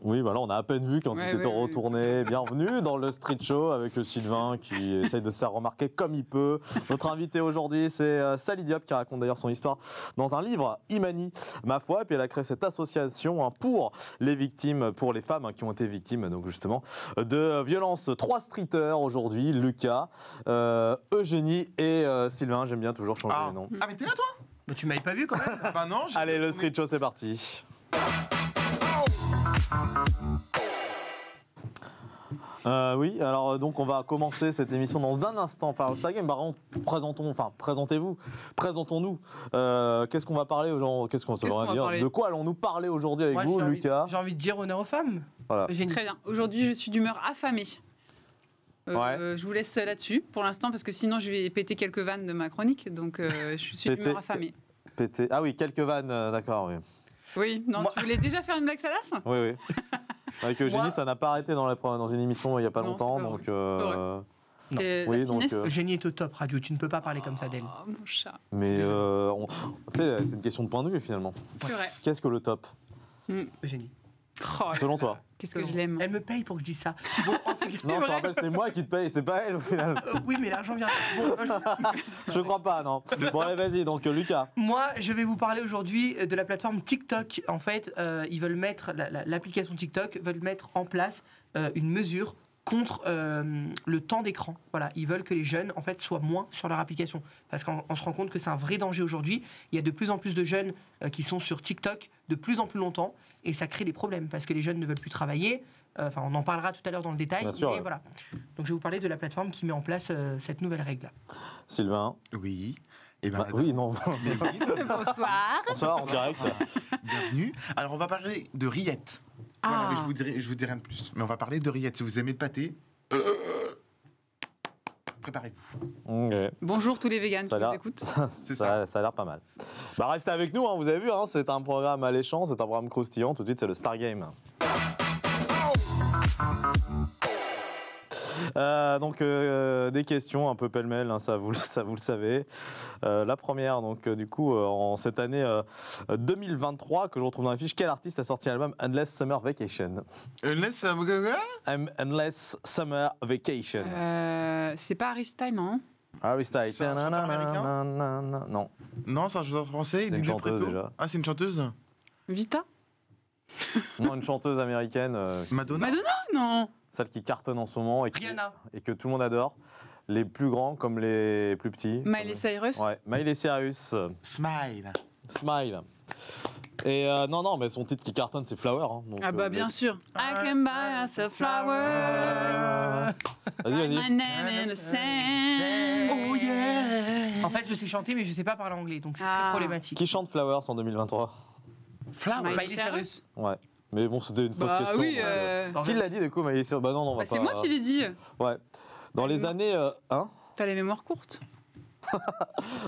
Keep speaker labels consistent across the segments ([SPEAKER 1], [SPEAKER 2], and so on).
[SPEAKER 1] Oui, voilà, on a à peine vu quand
[SPEAKER 2] Ouais,
[SPEAKER 1] tu t'es
[SPEAKER 2] ouais,
[SPEAKER 1] retourné. Bienvenue dans le Street Show avec Sylvain qui essaye de se faire remarquer comme il peut. Notre invité aujourd'hui, c'est Sally Diop qui raconte d'ailleurs son histoire dans un livre, Imani, ma foi. Et puis elle a créé cette association pour les victimes, pour les femmes qui ont été victimes donc justement de violences. 3 streeters aujourd'hui, Lucas, Eugénie et Sylvain. J'aime bien toujours changer les noms.
[SPEAKER 3] Ah mais t'es là toi?
[SPEAKER 4] Mais tu m'avais pas vu quand même.
[SPEAKER 3] Bah non.
[SPEAKER 1] Allez, le Street Show, c'est parti. Oui, alors donc on va commencer cette émission dans un instant par le Game. Présentez-vous, présentons-nous. Qu'est-ce qu'on va parler aux gens? Qu'est-ce qu'on se va dire? De quoi allons-nous parler aujourd'hui avec vous, Lucas?
[SPEAKER 4] J'ai envie de dire honneur aux femmes.
[SPEAKER 1] Voilà.
[SPEAKER 2] Très bien. Aujourd'hui, je suis d'humeur affamée.
[SPEAKER 1] Ouais.
[SPEAKER 2] Je vous laisse là-dessus pour l'instant parce que sinon je vais péter quelques vannes de ma chronique. Donc je suis d'humeur affamée.
[SPEAKER 1] Péter. Ah oui, quelques vannes, d'accord, oui.
[SPEAKER 2] Oui, non, tu voulais déjà faire une blague salace?
[SPEAKER 1] Oui, oui. Avec Eugénie, ça n'a pas arrêté dans une émission il n'y a pas
[SPEAKER 2] Non,
[SPEAKER 1] longtemps.
[SPEAKER 2] c'est pas
[SPEAKER 1] Donc,
[SPEAKER 2] oui, donc
[SPEAKER 4] Eugénie est au top radio, tu ne peux pas parler comme ça d'elle.
[SPEAKER 2] Oh, mon chat.
[SPEAKER 1] mais tu sais, c'est une question de point de vue finalement.
[SPEAKER 2] C'est vrai.
[SPEAKER 1] Qu'est-ce que le top,
[SPEAKER 4] Eugénie.
[SPEAKER 2] Oh,
[SPEAKER 1] selon toi?
[SPEAKER 2] qu'est-ce que je l'aime.
[SPEAKER 4] Elle me paye pour que je dise ça. Bon, en tout cas,
[SPEAKER 1] Non, je te rappelle, c'est moi qui te paye, c'est pas elle au final.
[SPEAKER 4] oui, mais l'argent vient. Bon,
[SPEAKER 1] Je crois pas, non. Bon, allez, vas-y, donc Lucas.
[SPEAKER 4] moi, je vais vous parler aujourd'hui de la plateforme TikTok. En fait, ils veulent mettre, l'application TikTok veulent mettre en place une mesure contre le temps d'écran. Voilà, ils veulent que les jeunes, en fait, soient moins sur leur application. Parce qu'on se rend compte que c'est un vrai danger aujourd'hui. Il y a de plus en plus de jeunes qui sont sur TikTok de plus en plus longtemps. Et ça crée des problèmes parce que les jeunes ne veulent plus travailler. Enfin, on en parlera tout à l'heure dans le détail.
[SPEAKER 1] Bien sûr,
[SPEAKER 4] mais
[SPEAKER 1] ouais.
[SPEAKER 4] voilà. Donc, je vais vous parler de la plateforme qui met en place cette nouvelle règle-là.
[SPEAKER 1] Sylvain.
[SPEAKER 3] Oui. Et ben,
[SPEAKER 1] Oui, non.
[SPEAKER 2] Bonsoir.
[SPEAKER 1] Bonsoir, en direct.
[SPEAKER 3] bienvenue. Alors on va parler de rillettes. Voilà, mais je vous dirai rien de plus. Mais on va parler de rillettes. Si vous aimez le pâté, préparez-vous.
[SPEAKER 1] Ok.
[SPEAKER 2] Bonjour tous les véganes qui
[SPEAKER 1] Ça a
[SPEAKER 2] nous
[SPEAKER 1] l'air-
[SPEAKER 2] écoutent.
[SPEAKER 1] Ça a l'air pas mal. Bah, restez avec nous, hein, vous avez vu, hein, c'est un programme alléchant, c'est un programme croustillant. Tout de suite, c'est le Star Game. Donc des questions un peu pêle-mêle, hein, ça vous le savez. La première, donc du coup, en cette année 2023 que je retrouve dans la fiche, quel artiste a sorti l'album Endless Summer Vacation? Endless Summer Vacation.
[SPEAKER 2] C'est pas Harry Styles, non?
[SPEAKER 1] Harry Styles.
[SPEAKER 3] C'est un chanteur américain
[SPEAKER 1] Non.
[SPEAKER 3] Non, c'est un chanteur français.
[SPEAKER 1] C'est une
[SPEAKER 3] DJ
[SPEAKER 1] chanteuse,
[SPEAKER 3] Preto.
[SPEAKER 1] déjà.
[SPEAKER 3] Ah, c'est une chanteuse.
[SPEAKER 2] Vita?
[SPEAKER 1] Non, une chanteuse américaine,
[SPEAKER 3] Madonna.
[SPEAKER 2] Madonna? Non.
[SPEAKER 1] celle qui cartonne en ce moment et
[SPEAKER 4] Rihanna.
[SPEAKER 1] et que tout le monde adore. Les plus grands comme les plus petits.
[SPEAKER 2] Miley Cyrus?
[SPEAKER 1] Ouais, Miley Cyrus.
[SPEAKER 3] Smile.
[SPEAKER 1] Smile. Et non, mais son titre qui cartonne, c'est Flower. Hein, donc,
[SPEAKER 2] Ah bah bien sûr. I can buy us a flower.
[SPEAKER 1] Vas-y.
[SPEAKER 2] My name in the sand.
[SPEAKER 4] Oh yeah. En fait, je sais chanter, mais je sais pas parler anglais, donc c'est très problématique.
[SPEAKER 1] Qui chante Flowers en 2023?
[SPEAKER 3] Flower.
[SPEAKER 2] Miley
[SPEAKER 4] Miley Cyrus.
[SPEAKER 1] Ouais. Mais bon, c'était une fausse
[SPEAKER 2] Bah
[SPEAKER 1] question.
[SPEAKER 2] oui.
[SPEAKER 1] Qui l'a dit du coup, Miley Cyrus? Bah non, on va
[SPEAKER 2] Bah,
[SPEAKER 1] pas.
[SPEAKER 2] c'est moi qui l'ai dit.
[SPEAKER 1] Ouais. Dans les années. Hein
[SPEAKER 2] T'as les mémoires courtes.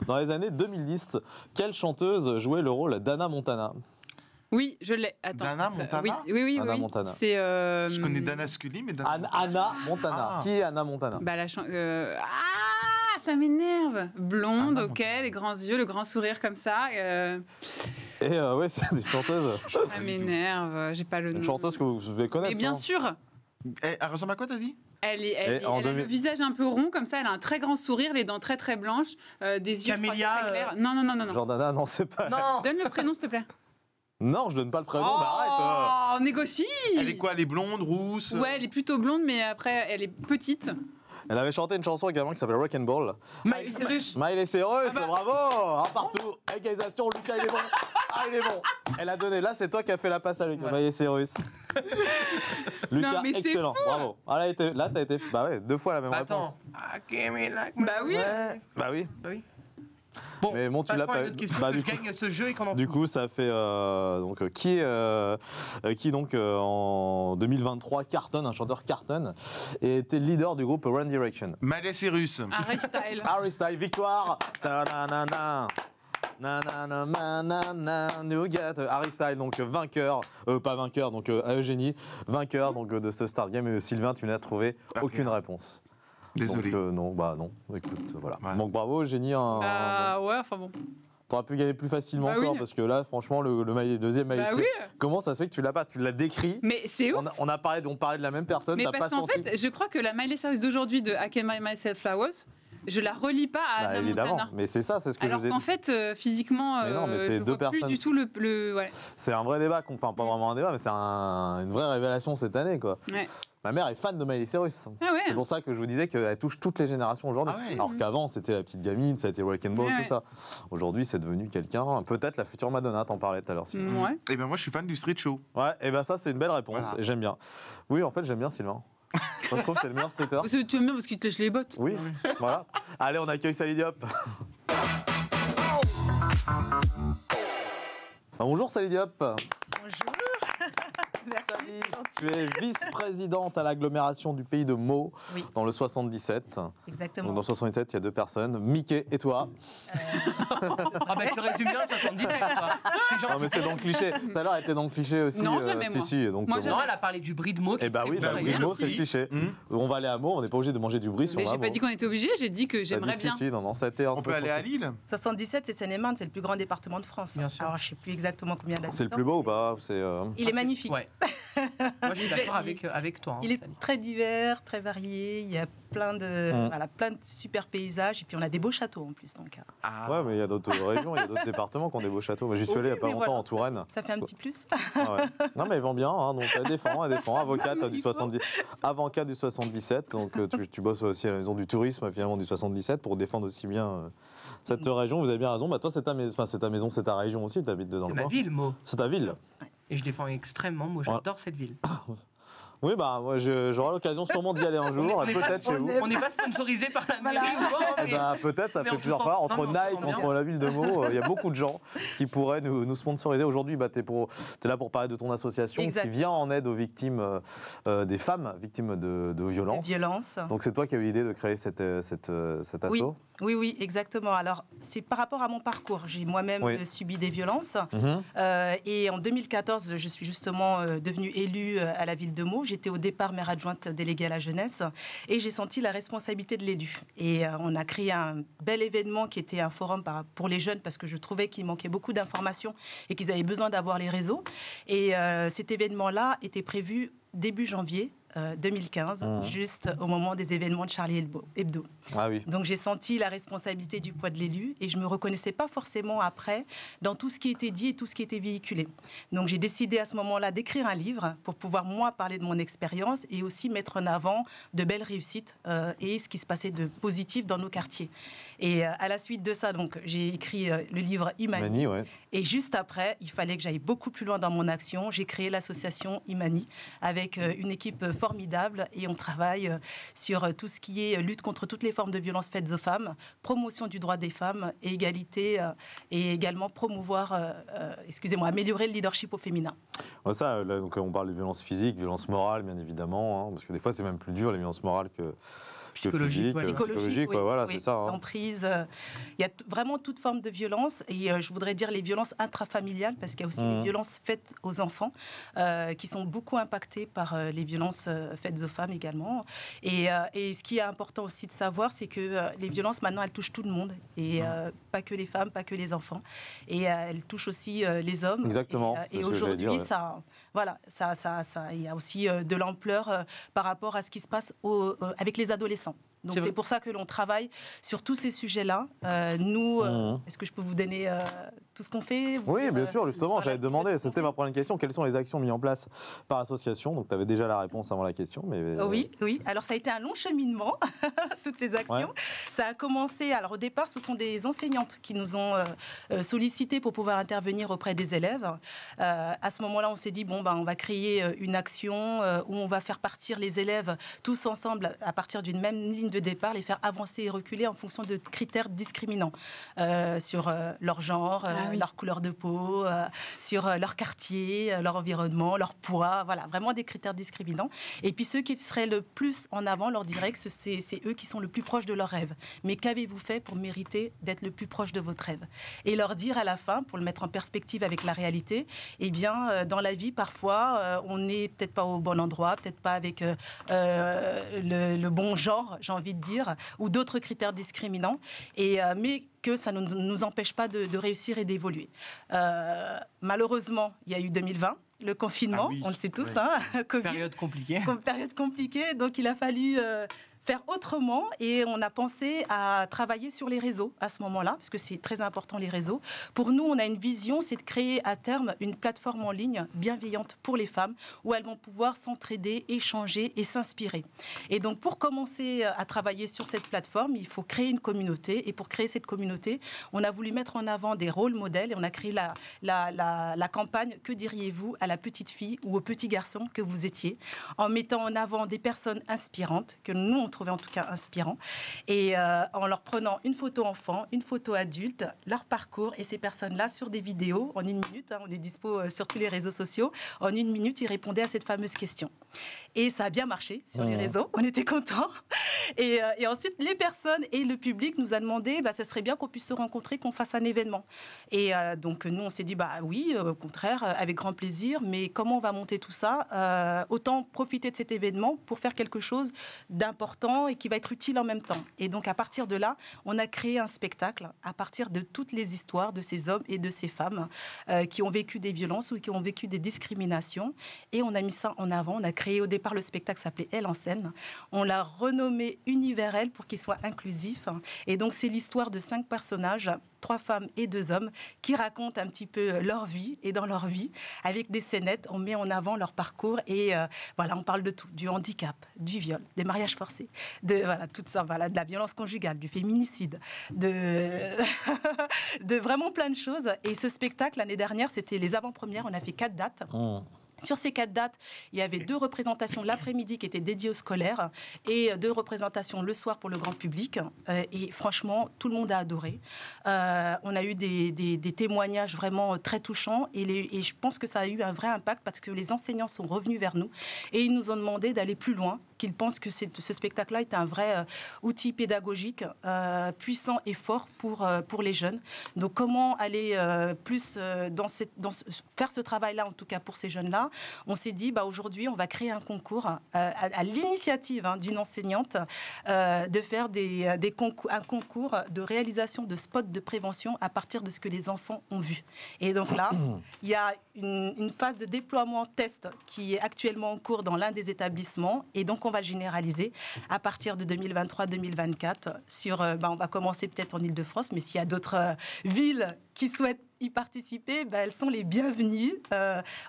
[SPEAKER 1] Dans les années 2010, quelle chanteuse jouait le rôle d'Anna Montana?
[SPEAKER 2] Oui, je l'ai. Attends.
[SPEAKER 3] Dana
[SPEAKER 2] ça-
[SPEAKER 3] Montana
[SPEAKER 2] Oui.
[SPEAKER 1] Anna Montana.
[SPEAKER 2] C'est.
[SPEAKER 3] Je connais Dana Scully, mais Dana.
[SPEAKER 1] Anna Montana.
[SPEAKER 3] Ah.
[SPEAKER 1] Qui est Anna Montana?
[SPEAKER 2] Bah, ça m'énerve. Blonde,
[SPEAKER 3] Ah,
[SPEAKER 2] ok, les grands yeux, le grand sourire comme ça.
[SPEAKER 1] Et ouais, c'est une chanteuse.
[SPEAKER 2] Ça m'énerve. J'ai pas le nom.
[SPEAKER 1] Une chanteuse que vous devez connaître.
[SPEAKER 2] Mais bien
[SPEAKER 1] hein.
[SPEAKER 2] sûr.
[SPEAKER 3] Elle ressemble à quoi, t'as dit?
[SPEAKER 2] Elle
[SPEAKER 1] en
[SPEAKER 2] a
[SPEAKER 1] 2000
[SPEAKER 2] le visage un peu rond comme ça, elle a un très grand sourire, les dents très très blanches, des yeux je crois,
[SPEAKER 4] Camélia,
[SPEAKER 2] très clairs. Non.
[SPEAKER 1] Jordana, non, c'est pas.
[SPEAKER 4] Non.
[SPEAKER 2] Donne le prénom s'il te plaît.
[SPEAKER 1] Non, je donne pas le prénom,
[SPEAKER 2] Oh,
[SPEAKER 1] mais arrête.
[SPEAKER 2] on négocie.
[SPEAKER 3] Elle est quoi? Elle est blonde, rousse?
[SPEAKER 2] Ouais, elle est plutôt blonde, mais après elle est petite.
[SPEAKER 1] Elle avait chanté une chanson également qui s'appelle Rock and Ball.
[SPEAKER 4] Miley Cyrus.
[SPEAKER 1] Miley Cyrus,
[SPEAKER 2] Ah bah.
[SPEAKER 1] bravo. Un partout. Égalisation, Lucas, il est bon. Ah, il est bon. Elle a donné. Là, c'est toi qui as fait la passe à Lucas.
[SPEAKER 4] Ouais.
[SPEAKER 1] Miley Cyrus. Lucas,
[SPEAKER 2] Non, mais c'est
[SPEAKER 1] excellent. Bravo. Ah, là, t'as été. Bah ouais, 2 fois la même réponse.
[SPEAKER 4] Attends. I came in like
[SPEAKER 2] Bah oui.
[SPEAKER 1] Ouais. Bah oui.
[SPEAKER 4] Bah oui. Bon,
[SPEAKER 1] Mais bon, tu l'as
[SPEAKER 4] passons à
[SPEAKER 1] pas-
[SPEAKER 4] une autre question,
[SPEAKER 1] bah,
[SPEAKER 4] que
[SPEAKER 1] du
[SPEAKER 4] je
[SPEAKER 1] coup-
[SPEAKER 4] gagne ce jeu et qu'on en
[SPEAKER 1] Du
[SPEAKER 4] fout.
[SPEAKER 1] coup, ça fait qui donc en 2023 cartonne, un chanteur cartonne, et était leader du groupe One Direction.
[SPEAKER 3] Miley Cyrus.
[SPEAKER 2] Harry Styles.
[SPEAKER 1] Harry Styles, victoire. Ta-na-na-na. Na-na-na-na-na-na, you get Harry Styles, donc vainqueur, pas vainqueur, donc Eugénie, vainqueur donc, de ce Start Game. Et Sylvain, tu n'as trouvé aucune réponse.
[SPEAKER 3] Désolé.
[SPEAKER 1] Donc, non, bah non, écoute, voilà.
[SPEAKER 3] Voilà.
[SPEAKER 1] Donc bravo Eugénie.
[SPEAKER 2] Ah ouais, enfin bon.
[SPEAKER 1] T'aurais pu gagner plus facilement
[SPEAKER 2] Bah
[SPEAKER 1] encore,
[SPEAKER 2] oui.
[SPEAKER 1] parce que là, franchement, le deuxième maillot,
[SPEAKER 2] Bah oui.
[SPEAKER 1] comment ça se fait que tu l'as pas? Tu l'as décrit.
[SPEAKER 2] Mais c'est ouf.
[SPEAKER 1] On parlait de la même personne,
[SPEAKER 2] Mais
[SPEAKER 1] t'as pas
[SPEAKER 2] parce qu'en
[SPEAKER 1] senti.
[SPEAKER 2] fait, je crois que la Miley Cyrus d'aujourd'hui de I Can Buy Myself Flowers, je la relie pas à
[SPEAKER 1] Bah,
[SPEAKER 2] Hannah
[SPEAKER 1] évidemment,
[SPEAKER 2] Montana.
[SPEAKER 1] mais c'est ça, c'est ce que
[SPEAKER 2] Alors
[SPEAKER 1] je vous ai
[SPEAKER 2] qu'en
[SPEAKER 1] dit.
[SPEAKER 2] fait, physiquement,
[SPEAKER 1] Mais non, mais c'est
[SPEAKER 2] je
[SPEAKER 1] deux
[SPEAKER 2] vois plus
[SPEAKER 1] personnes.
[SPEAKER 2] du tout le ouais.
[SPEAKER 1] C'est un vrai débat, enfin pas vraiment un débat, mais c'est une vraie révélation cette année, quoi.
[SPEAKER 2] Ouais.
[SPEAKER 1] Ma mère est fan de Miley Cyrus.
[SPEAKER 2] Ah ouais.
[SPEAKER 1] C'est pour ça que je vous disais qu'elle touche toutes les générations aujourd'hui.
[SPEAKER 3] Ah ouais.
[SPEAKER 1] Alors qu'avant, c'était la petite gamine, ça a été Rock and Ball,
[SPEAKER 2] Ouais,
[SPEAKER 1] tout
[SPEAKER 2] ouais.
[SPEAKER 1] ça. Aujourd'hui, c'est devenu quelqu'un, peut-être la future Madonna, t'en parlais tout à l'heure. Sylvain.
[SPEAKER 2] Ouais.
[SPEAKER 3] Eh ben moi, je suis fan du street show.
[SPEAKER 1] Ouais, et ben ça, c'est une belle réponse,
[SPEAKER 3] Voilà.
[SPEAKER 1] et j'aime bien. Oui, en fait, j'aime bien Sylvain. Moi, je trouve que c'est le meilleur streeter.
[SPEAKER 2] Parce que tu aimes bien parce qu'il te lèche les bottes.
[SPEAKER 1] Oui, voilà. Allez, on accueille Sally Diop. Bonjour Sally Diop.
[SPEAKER 5] Bonjour.
[SPEAKER 1] Sally, tu es vice-présidente à l'agglomération du pays de Meaux,
[SPEAKER 5] Oui.
[SPEAKER 1] dans le 77.
[SPEAKER 5] Exactement.
[SPEAKER 1] Donc dans le 77, il y a deux personnes, Mickey et toi.
[SPEAKER 4] Ah bah tu résumes bien le 77, quoi. C'est
[SPEAKER 1] Non
[SPEAKER 4] gentil.
[SPEAKER 1] mais c'est dans le cliché. Tout à l'heure, elle était dans le cliché aussi.
[SPEAKER 2] Non, jamais, moi.
[SPEAKER 1] Si, donc,
[SPEAKER 2] Moi,
[SPEAKER 1] bon.
[SPEAKER 2] jamais.
[SPEAKER 4] Non, elle a parlé du brie de mots.
[SPEAKER 1] Eh bah oui,
[SPEAKER 3] Bah
[SPEAKER 1] bah,
[SPEAKER 3] oui,
[SPEAKER 1] oui,
[SPEAKER 3] merci.
[SPEAKER 1] c'est le cliché. On va aller à Meaux, on n'est pas obligé de manger du brie si
[SPEAKER 2] Mais
[SPEAKER 1] on va à
[SPEAKER 2] j'ai pas
[SPEAKER 1] Meaux.
[SPEAKER 2] dit qu'on était obligé, j'ai dit que
[SPEAKER 1] T'as
[SPEAKER 2] j'aimerais
[SPEAKER 1] dit
[SPEAKER 2] bien.
[SPEAKER 1] Si, non, ça a été un
[SPEAKER 3] On
[SPEAKER 1] truc
[SPEAKER 3] peut aller à
[SPEAKER 1] trop-
[SPEAKER 3] Lille
[SPEAKER 5] 77, c'est Seine-et-Marne, c'est le plus grand département de France.
[SPEAKER 4] Bien sûr.
[SPEAKER 5] Alors, je ne sais plus exactement combien d'habitants.
[SPEAKER 1] C'est le plus beau ou pas?
[SPEAKER 5] Il est magnifique.
[SPEAKER 4] Ouais. Moi, je suis d'accord avec toi. hein,
[SPEAKER 5] Il est
[SPEAKER 4] Sally.
[SPEAKER 5] très divers, très varié. Il y a plein de, plein de super paysages. Et puis, on a des beaux châteaux en plus. Donc,
[SPEAKER 3] Ah.
[SPEAKER 1] Ouais, mais il y a d'autres régions, il y a d'autres départements qui ont des beaux châteaux. Moi, j'y suis allé il n'y a pas
[SPEAKER 5] Oui, mais
[SPEAKER 1] longtemps
[SPEAKER 5] voilà,
[SPEAKER 1] en Touraine.
[SPEAKER 5] ça fait un petit plus.
[SPEAKER 1] Ah ouais. Non, mais elle vend bien, hein, donc elle défend, avocate du 70, avocate du 77. Donc tu bosses aussi à la maison du tourisme finalement du 77 pour défendre aussi bien cette région. Vous avez bien raison. Bah toi, c'est ta maison, c'est ta région aussi. Tu habites dedans.
[SPEAKER 4] C'est
[SPEAKER 1] le
[SPEAKER 4] ma
[SPEAKER 1] coin.
[SPEAKER 4] ville, Meaux.
[SPEAKER 1] C'est ta ville.
[SPEAKER 4] Et je défends extrêmement. Moi, j'adore cette ville.
[SPEAKER 1] Oui, bah moi, j'aurai l'occasion sûrement d'y aller un jour,
[SPEAKER 4] On est pas-
[SPEAKER 1] peut-être chez vous.
[SPEAKER 4] On n'est pas sponsorisé par la
[SPEAKER 5] Voilà.
[SPEAKER 4] mairie ou quoi,
[SPEAKER 1] Eh
[SPEAKER 4] mais-
[SPEAKER 1] ben, peut-être, ça
[SPEAKER 4] Mais
[SPEAKER 1] fait
[SPEAKER 4] on se
[SPEAKER 1] plusieurs
[SPEAKER 4] sent-
[SPEAKER 1] fois.
[SPEAKER 4] non,
[SPEAKER 1] Entre
[SPEAKER 4] mais on se
[SPEAKER 1] Nike,
[SPEAKER 4] sent bien.
[SPEAKER 1] entre la ville de Meaux, il y a beaucoup de gens qui pourraient nous sponsoriser. Aujourd'hui, bah, tu es là pour parler de ton association
[SPEAKER 5] Exact.
[SPEAKER 1] qui vient en aide aux victimes, des femmes victimes de violences.
[SPEAKER 5] Violence.
[SPEAKER 1] Donc c'est toi qui as eu l'idée de créer cet
[SPEAKER 5] Oui.
[SPEAKER 1] asso.
[SPEAKER 5] Oui, exactement. Alors, c'est par rapport à mon parcours. J'ai moi-même
[SPEAKER 1] Oui.
[SPEAKER 5] subi des violences.
[SPEAKER 1] Mhm.
[SPEAKER 5] Et en 2014, je suis justement devenue élue à la ville de Meaux. J'étais au départ maire adjointe déléguée à la jeunesse et j'ai senti la responsabilité de l'élu. Et on a créé un bel événement qui était un forum pour les jeunes parce que je trouvais qu'il manquait beaucoup d'informations et qu'ils avaient besoin d'avoir les réseaux. Et cet événement-là était prévu début janvier 2015, juste au moment des événements de Charlie Hebdo.
[SPEAKER 1] Ah oui.
[SPEAKER 5] Donc j'ai senti la responsabilité du poids de l'élu et je ne me reconnaissais pas forcément après dans tout ce qui était dit et tout ce qui était véhiculé. Donc j'ai décidé à ce moment-là d'écrire un livre pour pouvoir moi parler de mon expérience et aussi mettre en avant de belles réussites et ce qui se passait de positif dans nos quartiers. Et à la suite de ça, donc j'ai écrit le livre Imani.
[SPEAKER 1] Mani, ouais.
[SPEAKER 5] Et juste après, il fallait que j'aille beaucoup plus loin dans mon action. J'ai créé l'association Imani avec une équipe formidable et on travaille sur tout ce qui est lutte contre toutes les formes de violences faites aux femmes, promotion du droit des femmes et égalité et également améliorer le leadership au féminin.
[SPEAKER 1] Ouais, ça, là, donc, on parle de violence physique, violence morale, bien évidemment, hein, parce que des fois c'est même plus dur les violences morales que
[SPEAKER 4] Psychologique,
[SPEAKER 1] physique,
[SPEAKER 4] ouais.
[SPEAKER 1] psychologique,
[SPEAKER 5] oui,
[SPEAKER 1] quoi, voilà,
[SPEAKER 5] oui.
[SPEAKER 1] c'est ça. Hein.
[SPEAKER 5] L'emprise, il y a vraiment toute forme de violence et je voudrais dire les violences intrafamiliales parce qu'il y a aussi les violences faites aux enfants qui sont beaucoup impactées par les violences faites aux femmes également. Et ce qui est important aussi de savoir, c'est que les violences maintenant elles touchent tout le monde et pas que les femmes, pas que les enfants. Et elles touchent aussi les hommes.
[SPEAKER 1] Exactement, c'est
[SPEAKER 5] Et
[SPEAKER 1] ce que j'allais
[SPEAKER 5] aujourd'hui,
[SPEAKER 1] dire, ouais.
[SPEAKER 5] il y a aussi de l'ampleur par rapport à ce qui se passe avec les adolescents. Donc
[SPEAKER 4] C'est vrai.
[SPEAKER 5] c'est pour ça que l'on travaille sur tous ces sujets-là. Est-ce que je peux vous donner tout ce qu'on fait
[SPEAKER 1] Oui, bien sûr, justement,
[SPEAKER 5] voilà,
[SPEAKER 1] j'allais te demander,
[SPEAKER 5] tout ce qu'on
[SPEAKER 1] c'était ma première question, quelles sont les actions mises en place par l'association? Donc tu avais déjà la réponse avant la question, mais...
[SPEAKER 5] Oui. Alors ça a été un long cheminement, toutes ces actions.
[SPEAKER 1] Ouais.
[SPEAKER 5] Ça a commencé, alors au départ, ce sont des enseignantes qui nous ont sollicité pour pouvoir intervenir auprès des élèves. À ce moment-là, on s'est dit, on va créer une action où on va faire partir les élèves tous ensemble à partir d'une même ligne de départ, les faire avancer et reculer en fonction de critères discriminants sur leur genre, leur couleur de peau, sur leur quartier, leur environnement, leur poids, voilà, vraiment des critères discriminants. Et puis ceux qui seraient le plus en avant, leur dirait que c'est eux qui sont le plus proches de leurs rêves. mais qu'avez-vous fait pour mériter d'être le plus proche de votre rêve? Et leur dire à la fin, pour le mettre en perspective avec la réalité, eh bien, dans la vie, parfois, on n'est peut-être pas au bon endroit, peut-être pas avec le bon genre, j'ai envie de dire, ou d'autres critères discriminants, mais que ça ne nous empêche pas de réussir et d'évoluer. Malheureusement, il y a eu 2020, le confinement, on le sait tous, Covid.
[SPEAKER 4] Période compliquée.
[SPEAKER 5] Période compliquée, donc il a fallu faire autrement et on a pensé à travailler sur les réseaux à ce moment-là, parce que c'est très important les réseaux. Pour nous, on a une vision, c'est de créer à terme une plateforme en ligne bienveillante pour les femmes où elles vont pouvoir s'entraider, échanger et s'inspirer. Et donc pour commencer à travailler sur cette plateforme, il faut créer une communauté et pour créer cette communauté, on a voulu mettre en avant des rôles modèles et on a créé la campagne « Que diriez-vous à la petite fille ou au petit garçon que vous étiez ?» en mettant en avant des personnes inspirantes que nous on trouvait en tout cas inspirant, et en leur prenant une photo enfant, une photo adulte, leur parcours, et ces personnes-là sur des vidéos, en 1 minute, on est dispo sur tous les réseaux sociaux, en 1 minute, ils répondaient à cette fameuse question. Et ça a bien marché sur les réseaux, on était contents. Et ensuite, les personnes et le public nous a demandé, ça serait bien qu'on puisse se rencontrer, qu'on fasse un événement. Et donc, nous, on s'est dit, oui, au contraire, avec grand plaisir, mais comment on va monter tout ça? Autant profiter de cet événement pour faire quelque chose d'important et qui va être utile en même temps. Et donc, à partir de là, on a créé un spectacle à partir de toutes les histoires de ces hommes et de ces femmes qui ont vécu des violences ou qui ont vécu des discriminations. Et on a mis ça en avant. On a créé au départ le spectacle s'appelait Elle en scène. On l'a renommé Univers Elle pour qu'il soit inclusif. Et donc, c'est l'histoire de 5 personnages, 3 femmes et 2 hommes, qui racontent un petit peu leur vie. Et dans leur vie, avec des scénettes, on met en avant leur parcours. Et voilà, on parle de tout, du handicap, du viol, des mariages forcés, de tout ça, de la violence conjugale, du féminicide, de vraiment plein de choses. Et ce spectacle, l'année dernière, c'était les avant-premières. On a fait 4 dates. Sur ces 4 dates, il y avait 2 représentations l'après-midi qui étaient dédiées aux scolaires et 2 représentations le soir pour le grand public. Et franchement, tout le monde a adoré. On a eu des témoignages vraiment très touchants et je pense que ça a eu un vrai impact parce que les enseignants sont revenus vers nous et ils nous ont demandé d'aller plus loin, qu'ils pensent que ce spectacle-là est un vrai outil pédagogique puissant et fort pour les jeunes. Donc comment aller plus faire ce travail-là, en tout cas pour ces jeunes-là. On s'est dit, aujourd'hui, on va créer un concours à l'initiative d'une enseignante de faire un concours de réalisation de spots de prévention à partir de ce que les enfants ont vu. Et donc là, il y a une phase de déploiement test qui est actuellement en cours dans l'un des établissements et donc on va généraliser à partir de 2023-2024 on va commencer peut-être en Île-de-France, mais s'il y a d'autres villes qui souhaitent y participer, elles sont les bienvenues.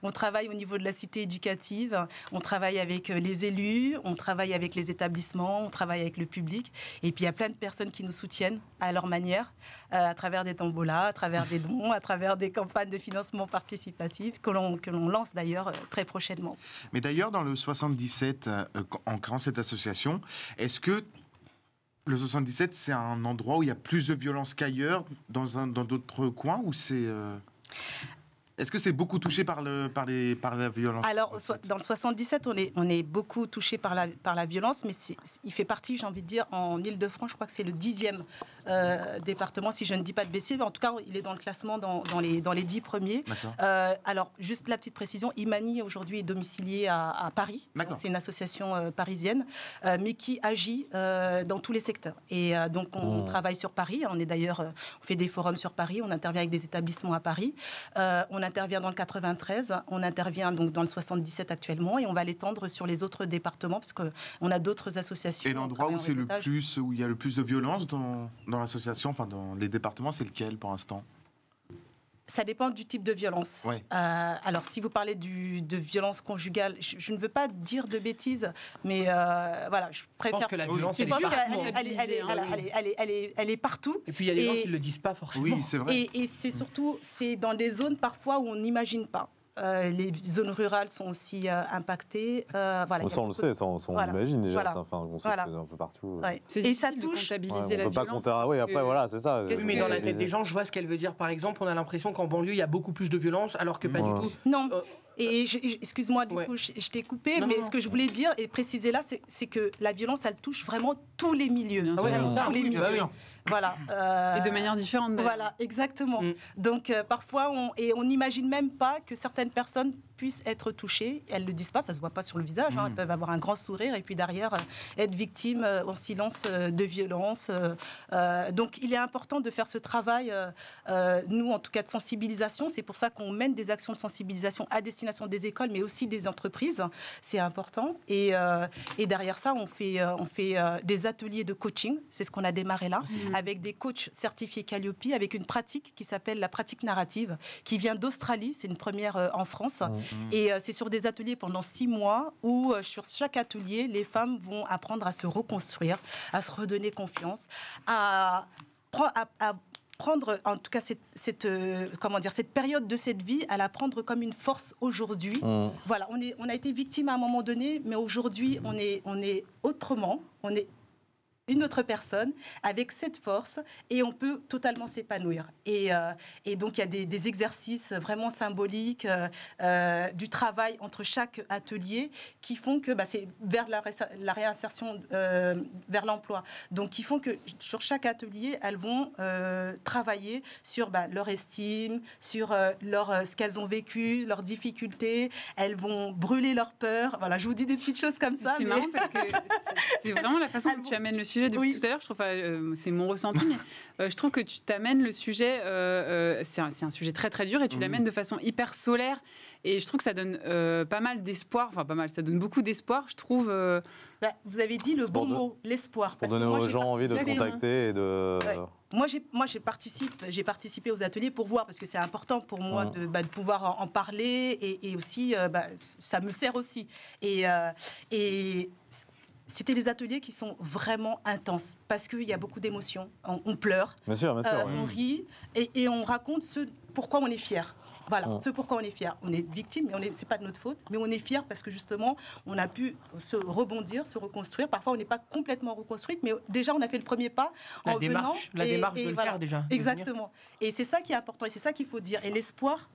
[SPEAKER 5] On travaille au niveau de la cité éducative, on travaille avec les élus, on travaille avec les établissements, on travaille avec le public. Et puis il y a plein de personnes qui nous soutiennent à leur manière, à travers des tombolas, à travers des dons, à travers des campagnes de financement participatif que l'on lance d'ailleurs très prochainement.
[SPEAKER 3] Mais d'ailleurs, dans le 77, en créant cette association, est-ce que le 77, c'est un endroit où il y a plus de violence qu'ailleurs, dans d'autres coins, ou c'est... Est-ce que c'est beaucoup touché par la violence? Alors,
[SPEAKER 5] dans le 77, on est beaucoup touché par la violence, mais il fait partie, j'ai envie de dire, en Île-de-France, je crois que c'est le 10e département, si je ne dis pas de bêtises. En tout cas, il est dans le classement dans les 10 premiers. Alors, juste la petite précision, Imani, aujourd'hui, est domicilié à Paris. C'est une association parisienne, mais qui agit dans tous les secteurs. Et donc, on travaille sur Paris. On fait des forums sur Paris. On intervient avec des établissements à Paris. On intervient dans le 93, on intervient donc dans le 77 actuellement et on va l'étendre sur les autres départements parce qu'on a d'autres associations.
[SPEAKER 3] Et l'endroit où il y a le plus de violence dans l'association, enfin dans les départements, c'est lequel pour l'instant?
[SPEAKER 5] Ça dépend du type de violence.
[SPEAKER 3] Ouais.
[SPEAKER 5] Alors, si vous parlez de violence conjugale, je ne veux pas dire de bêtises, mais voilà, je préfère...
[SPEAKER 4] Je pense que la violence,
[SPEAKER 5] elle est partout.
[SPEAKER 4] Et puis, il y a des gens qui ne le disent pas forcément.
[SPEAKER 3] Oui, c'est vrai.
[SPEAKER 5] Et c'est surtout, c'est dans des zones parfois où on n'imagine pas. Les zones rurales sont aussi impactées. Voilà,
[SPEAKER 1] on le sait, on l'imagine déjà.
[SPEAKER 5] Voilà.
[SPEAKER 1] Ça, on sait que c'est un peu partout.
[SPEAKER 5] Ouais.
[SPEAKER 2] Et ça touche. Comptabiliser la violence.
[SPEAKER 1] Après, voilà, c'est ça.
[SPEAKER 4] Mais dans la tête des gens, je vois ce qu'elle veut dire. Par exemple, on a l'impression qu'en banlieue, il y a beaucoup plus de violence, alors que pas du tout.
[SPEAKER 5] Non. Et excuse-moi, du coup, je t'ai coupé, mais ce que je voulais dire et préciser là, c'est que la violence, elle touche vraiment tous les milieux.
[SPEAKER 2] Bien sûr.
[SPEAKER 5] Vraiment tous les milieux. Voilà.
[SPEAKER 2] Et de manière différente.
[SPEAKER 5] Voilà, exactement. Donc parfois, on n'imagine même pas que certaines personnes puissent être touchées. Elles ne le disent pas, ça ne se voit pas sur le visage. Elles peuvent avoir un grand sourire et puis derrière être victimes en silence de violence. Donc il est important de faire ce travail, nous en tout cas de sensibilisation. C'est pour ça qu'on mène des actions de sensibilisation à destination des écoles, mais aussi des entreprises. C'est important. Et derrière ça, on fait des ateliers de coaching. C'est ce qu'on a démarré là, avec des coachs certifiés Calliope, avec une pratique qui s'appelle la pratique narrative, qui vient d'Australie. C'est une première en France. Et c'est sur des ateliers pendant 6 mois où sur chaque atelier, les femmes vont apprendre à se reconstruire, à se redonner confiance, à prendre, en tout cas, cette période de cette vie, à la prendre comme une force aujourd'hui. Voilà, on a été victime à un moment donné, mais aujourd'hui, on est autrement, on est une autre personne avec cette force et on peut totalement s'épanouir. Et donc, il y a des exercices vraiment symboliques, du travail entre chaque atelier qui font que c'est vers la réinsertion vers l'emploi. Donc, qui font que sur chaque atelier, elles vont travailler sur leur estime, sur ce qu'elles ont vécu, leurs difficultés. Elles vont brûler leurs peurs. Voilà, je vous dis des petites choses comme ça.
[SPEAKER 2] C'est marrant parce que c'est vraiment la façon dont tu amènes le sujet depuis tout à l'heure. Je trouve, c'est mon ressenti, mais je trouve que tu t'amènes le sujet. C'est un sujet très très dur et tu l'amènes de façon hyper solaire. Et je trouve que ça donne pas mal d'espoir. Enfin, pas mal, ça donne beaucoup d'espoir, je trouve.
[SPEAKER 5] Vous avez dit le bon mot, l'espoir.
[SPEAKER 1] Pour donner aux gens envie de te contacter et de...
[SPEAKER 5] Ouais. Moi, j'ai participé aux ateliers pour voir, parce que c'est important pour moi de pouvoir en parler et aussi, ça me sert aussi. Et c'était des ateliers qui sont vraiment intenses, parce qu'il y a beaucoup d'émotions. On pleure,
[SPEAKER 1] bien sûr,
[SPEAKER 5] on rit et on raconte pourquoi on est fier. Voilà, ce pourquoi on est fier. On est victime, mais c'est pas de notre faute, mais on est fier parce que justement, on a pu se rebondir, se reconstruire. Parfois, on n'est pas complètement reconstruite, mais déjà, on a fait le premier pas
[SPEAKER 4] la démarche de le faire déjà.
[SPEAKER 5] Exactement. Et c'est ça qui est important, et c'est ça qu'il faut dire. Et l'espoir,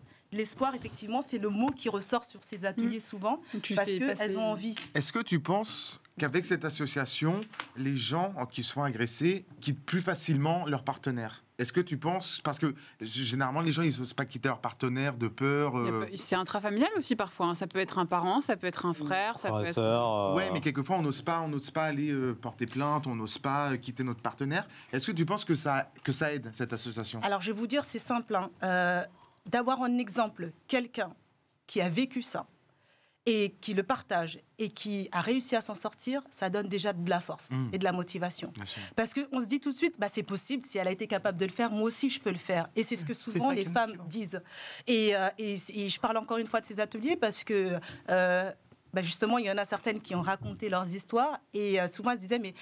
[SPEAKER 5] effectivement, c'est le mot qui ressort sur ces ateliers souvent, parce qu'elles ont envie.
[SPEAKER 3] Est-ce que tu penses qu'avec cette association, les gens qui se font agresser quittent plus facilement leur partenaire ? Est-ce que tu penses... Parce que généralement, les gens, ils n'osent pas quitter leur partenaire de peur.
[SPEAKER 2] C'est intrafamilial aussi parfois. Ça peut être un parent, ça peut être un frère, ça peut être...
[SPEAKER 3] Ouais, mais quelquefois, on n'ose pas aller porter plainte, on n'ose pas quitter notre partenaire. Est-ce que tu penses que ça aide, cette association ?
[SPEAKER 5] Alors, je vais vous dire, c'est simple. D'avoir en exemple quelqu'un qui a vécu ça, et qui le partage et qui a réussi à s'en sortir, ça donne déjà de la force et de la motivation. Parce qu'on se dit tout de suite, c'est possible, si elle a été capable de le faire, moi aussi je peux le faire. Et c'est ce que souvent les femmes disent. Et je parle encore une fois de ces ateliers parce que justement, il y en a certaines qui ont raconté leurs histoires et souvent elles se disaient, mais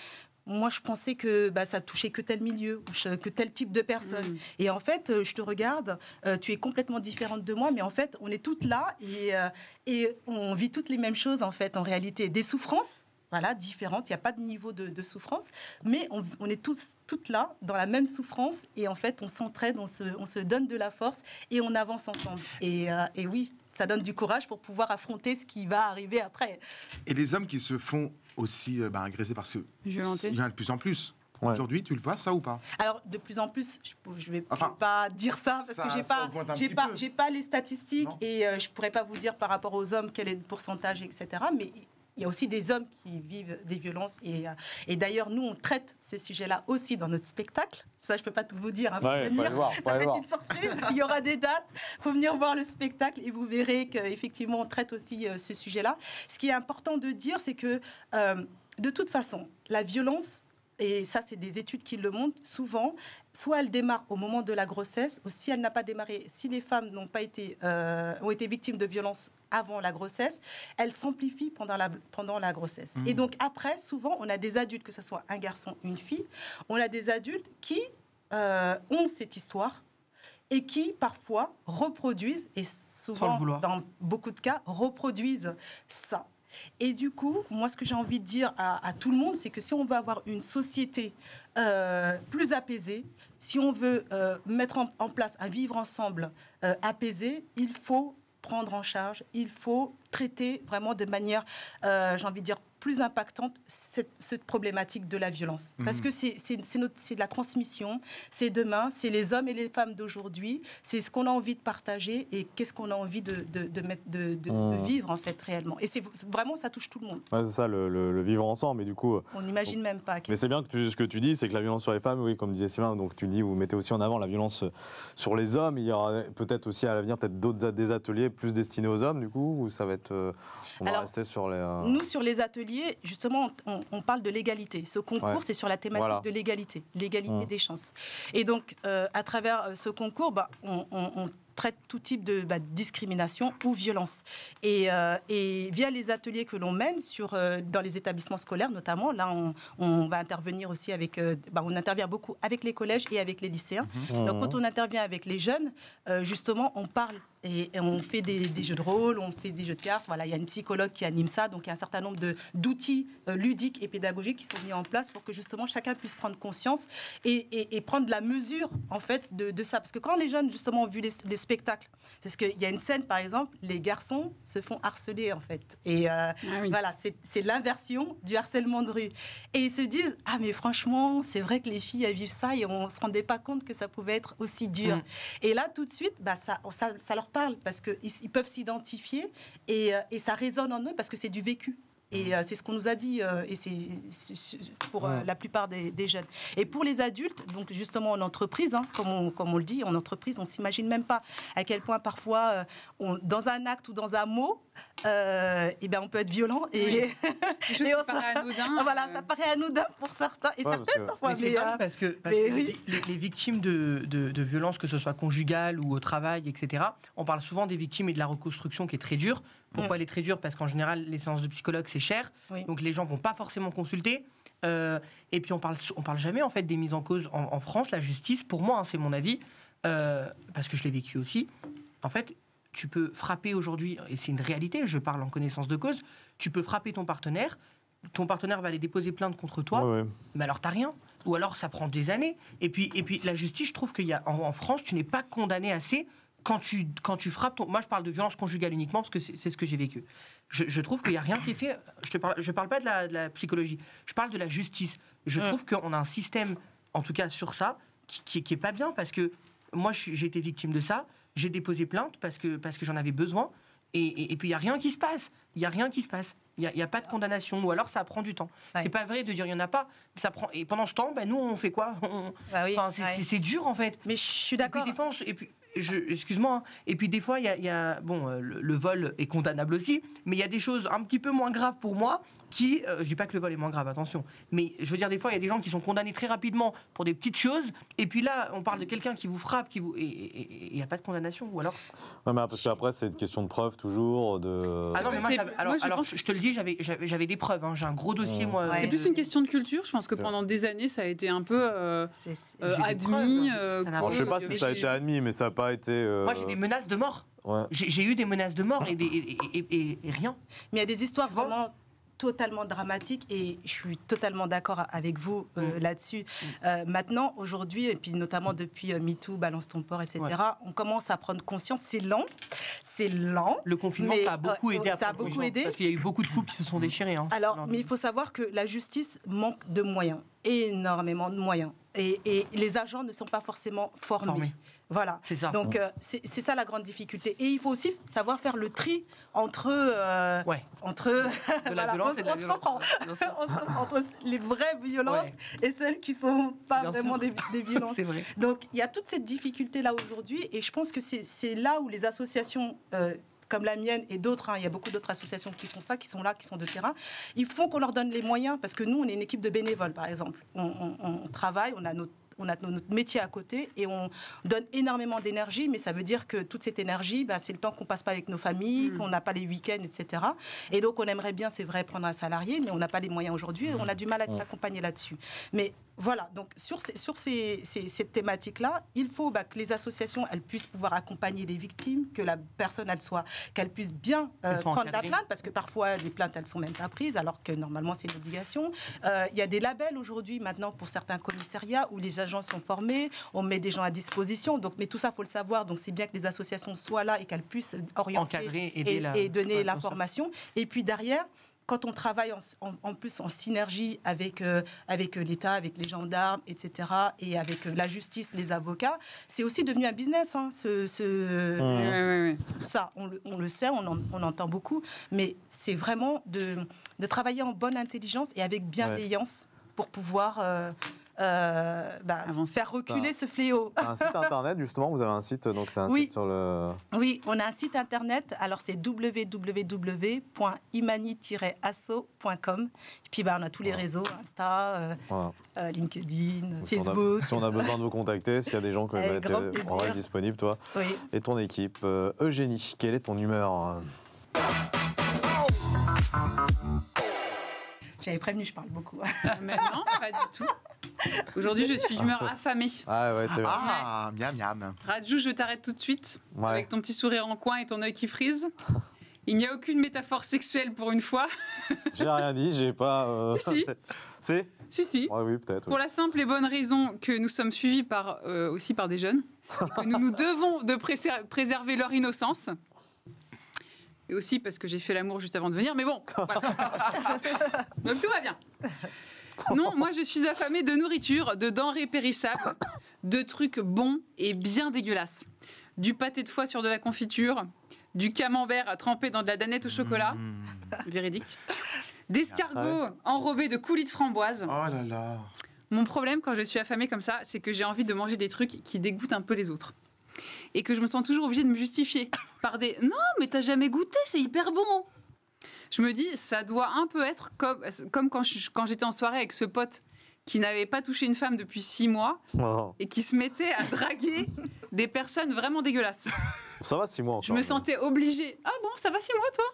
[SPEAKER 5] moi, je pensais que ça touchait que tel milieu, que tel type de personne. Et en fait, je te regarde, tu es complètement différente de moi, mais en fait, on est toutes là et on vit toutes les mêmes choses, en fait, en réalité. Des souffrances, voilà, différentes, il n'y a pas de niveau de souffrance, mais on est toutes là, dans la même souffrance, et en fait, on s'entraide, on se donne de la force, et on avance ensemble. Et oui, ça donne du courage pour pouvoir affronter ce qui va arriver après.
[SPEAKER 3] Et les hommes qui se font aussi agressés parce qu'il y en a de plus en plus. Ouais. Aujourd'hui, tu le vois, ça ou pas ?
[SPEAKER 5] Alors, de plus en plus, je vais pas dire ça parce que j'ai pas les statistiques et je pourrais pas vous dire par rapport aux hommes quel est le pourcentage, etc. Mais il y a aussi des hommes qui vivent des violences et d'ailleurs, nous, on traite ces sujets-là aussi dans notre spectacle. Ça, je peux pas tout vous dire. Ça va être une surprise. Il y aura des dates. Il faut venir voir le spectacle et vous verrez qu'effectivement, on traite aussi ce sujet-là. Ce qui est important de dire, c'est que de toute façon, la violence, et ça, c'est des études qui le montrent, souvent, soit elle démarre au moment de la grossesse, ou si elle n'a pas démarré, si les femmes ont été victimes de violences avant la grossesse, elle s'amplifie pendant la grossesse. Et donc après, souvent, on a des adultes, que ce soit un garçon, une fille, on a des adultes qui ont cette histoire et qui, parfois, reproduisent, et souvent, dans beaucoup de cas, reproduisent ça. Et du coup, moi, ce que j'ai envie de dire à tout le monde, c'est que si on veut avoir une société plus apaisée, si on veut mettre en place un vivre ensemble apaisé, il faut prendre en charge, il faut traiter vraiment de manière, j'ai envie de dire, plus impactante cette problématique de la violence. Parce que c'est de la transmission, c'est demain, c'est les hommes et les femmes d'aujourd'hui, c'est ce qu'on a envie de partager et qu'est-ce qu'on a envie de vivre en fait réellement. Et c'est vraiment, ça touche tout le monde.
[SPEAKER 1] Ouais, c'est ça, le vivre ensemble. Mais du coup,
[SPEAKER 5] on n'imagine même pas.
[SPEAKER 1] Mais c'est bien que ce que tu dis, c'est que la violence sur les femmes, oui, comme disait Sylvain, donc tu dis, vous mettez aussi en avant la violence sur les hommes. Il y aura peut-être aussi à l'avenir des ateliers plus destinés aux hommes, du coup, ou ça va être... on va rester sur les...
[SPEAKER 5] Nous, sur les ateliers, justement, on parle de l'égalité. Ce concours, c'est sur la thématique de l'égalité des chances. Et donc, à travers ce concours, on traite tout type de discrimination ou violence. Et via les ateliers que l'on mène dans les établissements scolaires, notamment, là, on va intervenir aussi avec... on intervient beaucoup avec les collèges et avec les lycéens. Donc, quand on intervient avec les jeunes, justement, on parle et on fait des jeux de rôle, on fait des jeux de cartes. Voilà, il y a une psychologue qui anime ça. Donc, il y a un certain nombre d'outils ludiques et pédagogiques qui sont mis en place pour que, justement, chacun puisse prendre conscience et prendre la mesure, en fait, de ça. Parce que quand les jeunes, justement, ont vu les spectacles, parce qu'il y a une scène, par exemple, les garçons se font harceler, en fait. Et voilà, c'est l'inversion du harcèlement de rue. Et ils se disent, ah, mais franchement, c'est vrai que les filles, elles vivent ça et on ne se rendait pas compte que ça pouvait être aussi dur. Et là, tout de suite, ça leur parle parce qu'ils peuvent s'identifier et ça résonne en eux parce que c'est du vécu. Et c'est ce qu'on nous a dit, et c'est pour la plupart des jeunes. Et pour les adultes, donc justement en entreprise, comme on le dit, en entreprise, on ne s'imagine même pas à quel point parfois, dans un acte ou dans un mot, on peut être violent. Et,
[SPEAKER 2] ça paraît anodin.
[SPEAKER 5] Voilà, ça paraît anodin pour certains et certaines parfois.
[SPEAKER 4] Mais c'est dingue parce que les victimes de violences, que ce soit conjugales ou au travail, etc., on parle souvent des victimes et de la reconstruction qui est très dure. Pourquoi elle est très dure ? Parce qu'en général, les séances de psychologue, c'est cher. Donc les gens ne vont pas forcément consulter. Et puis on parle jamais en fait des mises en cause en France. La justice, pour moi, c'est mon avis, parce que je l'ai vécu aussi. En fait, tu peux frapper aujourd'hui, et c'est une réalité, je parle en connaissance de cause, tu peux frapper ton partenaire va aller déposer plainte contre toi, mais alors t'as rien. Ou alors ça prend des années. Et puis la justice, je trouve qu'il y a en France, tu n'es pas condamné assez quand tu frappes moi je parle de violence conjugale uniquement parce que c'est ce que j'ai vécu. Je trouve qu'il n'y a rien qui est fait. Je parle pas de la psychologie, je parle de la justice. Je trouve qu'on a un système, en tout cas sur ça, qui est pas bien, parce que moi j'ai été victime de ça, j'ai déposé plainte parce que j'en avais besoin, et puis il n'y a rien qui se passe. Il n'y a pas de condamnation, ou alors ça prend du temps. C'est pas vrai de dire il n'y en a pas. Ça prend, et pendant ce temps, nous on fait quoi ? C'est dur en fait.
[SPEAKER 5] Mais je suis d'accord.
[SPEAKER 4] Excuse-moi, et puis des fois, il y a le vol est condamnable aussi, mais il y a des choses un petit peu moins graves pour moi qui, je dis pas que le vol est moins grave, attention, mais je veux dire, des fois, il y a des gens qui sont condamnés très rapidement pour des petites choses, et puis là, on parle de quelqu'un qui vous frappe, et il n'y a pas de condamnation, ou alors...
[SPEAKER 1] Ouais, mais parce qu'après, c'est une question de preuve, toujours, de...
[SPEAKER 4] Ah non, mais moi, je te le dis, j'avais des preuves, j'ai un gros dossier, moi...
[SPEAKER 2] C'est plus une question de culture, je pense que pendant des années, ça a été un peu admis...
[SPEAKER 1] je sais pas si ça a été admis, mais ça n'a pas été...
[SPEAKER 4] Moi, j'ai des menaces de mort. J'ai eu des menaces de mort et rien.
[SPEAKER 5] Mais il y a des histoires vraiment totalement dramatique, et je suis totalement d'accord avec vous là-dessus. Maintenant, aujourd'hui, et puis notamment depuis MeToo, Balance ton port, etc., on commence à prendre conscience. C'est lent.
[SPEAKER 4] Le confinement, ça a beaucoup aidé.
[SPEAKER 5] Ça a beaucoup aidé.
[SPEAKER 4] Parce qu'il y a eu beaucoup de couples qui se sont déchirés.
[SPEAKER 5] Alors, mais il faut savoir que la justice manque de moyens, énormément de moyens. Et les agents ne sont pas forcément formés. Voilà.
[SPEAKER 4] C'est ça.
[SPEAKER 5] Donc, c'est ça la grande difficulté. Et il faut aussi savoir faire le tri entre
[SPEAKER 4] de la violence et de la violence.
[SPEAKER 5] Entre les vraies violences et celles qui ne sont pas vraiment des violences.
[SPEAKER 4] C'est vrai.
[SPEAKER 5] Donc, il y a toute cette difficulté-là aujourd'hui. Et je pense que c'est là où les associations... comme la mienne et d'autres, il y a beaucoup d'autres associations qui font ça, qui sont là, qui sont de terrain. Il faut qu'on leur donne les moyens, parce que nous, on est une équipe de bénévoles, par exemple. On travaille, on a notre métier à côté, et on donne énormément d'énergie, mais ça veut dire que toute cette énergie, c'est le temps qu'on passe pas avec nos familles, qu'on n'a pas les week-ends, etc. Et donc, on aimerait bien, c'est vrai, prendre un salarié, mais on n'a pas les moyens aujourd'hui, et on a du mal à être accompagné là-dessus. Mais Voilà, donc sur cette thématique-là, il faut que les associations elles puissent pouvoir accompagner les victimes, que la personne qu'elle puisse bien prendre la plainte, parce que parfois les plaintes elles sont même pas prises, alors que normalement c'est une obligation. Il y a des labels aujourd'hui maintenant pour certains commissariats où les agents sont formés, on met des gens à disposition. Donc, mais tout ça faut le savoir. Donc c'est bien que les associations soient là et qu'elles puissent orienter, encadrer, et donner l'information. Et puis derrière, quand on travaille en plus en synergie avec l'État, avec les gendarmes, etc., et avec la justice, les avocats, c'est aussi devenu un business. Hein, ça, on le sait, on entend beaucoup, mais c'est vraiment de travailler en bonne intelligence et avec bienveillance pour pouvoir... faire reculer ce fléau.
[SPEAKER 1] Un site internet, justement, vous avez un site, donc c'est un site sur le...
[SPEAKER 5] Oui, on a un site internet, alors c'est www.imani-asso.com. Et puis on a tous les réseaux, Insta, LinkedIn, Facebook.
[SPEAKER 1] Si on a besoin de vous contacter, s'il y a des gens qui peuvent être disponibles, toi et ton équipe. Eugénie, quelle est ton humeur?
[SPEAKER 5] J'avais prévenu, je parle beaucoup.
[SPEAKER 2] Mais non, pas du tout. Aujourd'hui, je suis d'humeur affamée.
[SPEAKER 1] Ah ouais, c'est vrai.
[SPEAKER 3] Miam, miam.
[SPEAKER 2] Rajou, je t'arrête tout de suite, avec ton petit sourire en coin et ton œil qui frise. Il n'y a aucune métaphore sexuelle pour une fois.
[SPEAKER 1] J'ai rien dit, j'ai pas...
[SPEAKER 2] Si. Si.
[SPEAKER 1] Ouais, oui, peut-être.
[SPEAKER 2] Pour la simple et bonne raison que nous sommes suivis aussi par des jeunes, et que nous devons de préserver leur innocence. Et aussi parce que j'ai fait l'amour juste avant de venir, mais bon, voilà. Donc tout va bien. Non, moi je suis affamée de nourriture, de denrées périssables, de trucs bons et bien dégueulasses. Du pâté de foie sur de la confiture, du camembert trempé dans de la danette au chocolat, véridique, d'escargots enrobés de coulis de framboise.
[SPEAKER 3] Oh là là.
[SPEAKER 2] Mon problème quand je suis affamée comme ça, c'est que j'ai envie de manger des trucs qui dégoûtent un peu les autres. Et que je me sens toujours obligée de me justifier par des « Non, mais t'as jamais goûté, c'est hyper bon !» Je me dis, ça doit un peu être comme quand j'étais en soirée avec ce pote qui n'avait pas touché une femme depuis 6 mois et qui se mettait à draguer des personnes vraiment dégueulasses.
[SPEAKER 1] Ça va 6 mois encore.
[SPEAKER 2] Je me sentais obligée. Ah bon, ça va 6 mois toi ?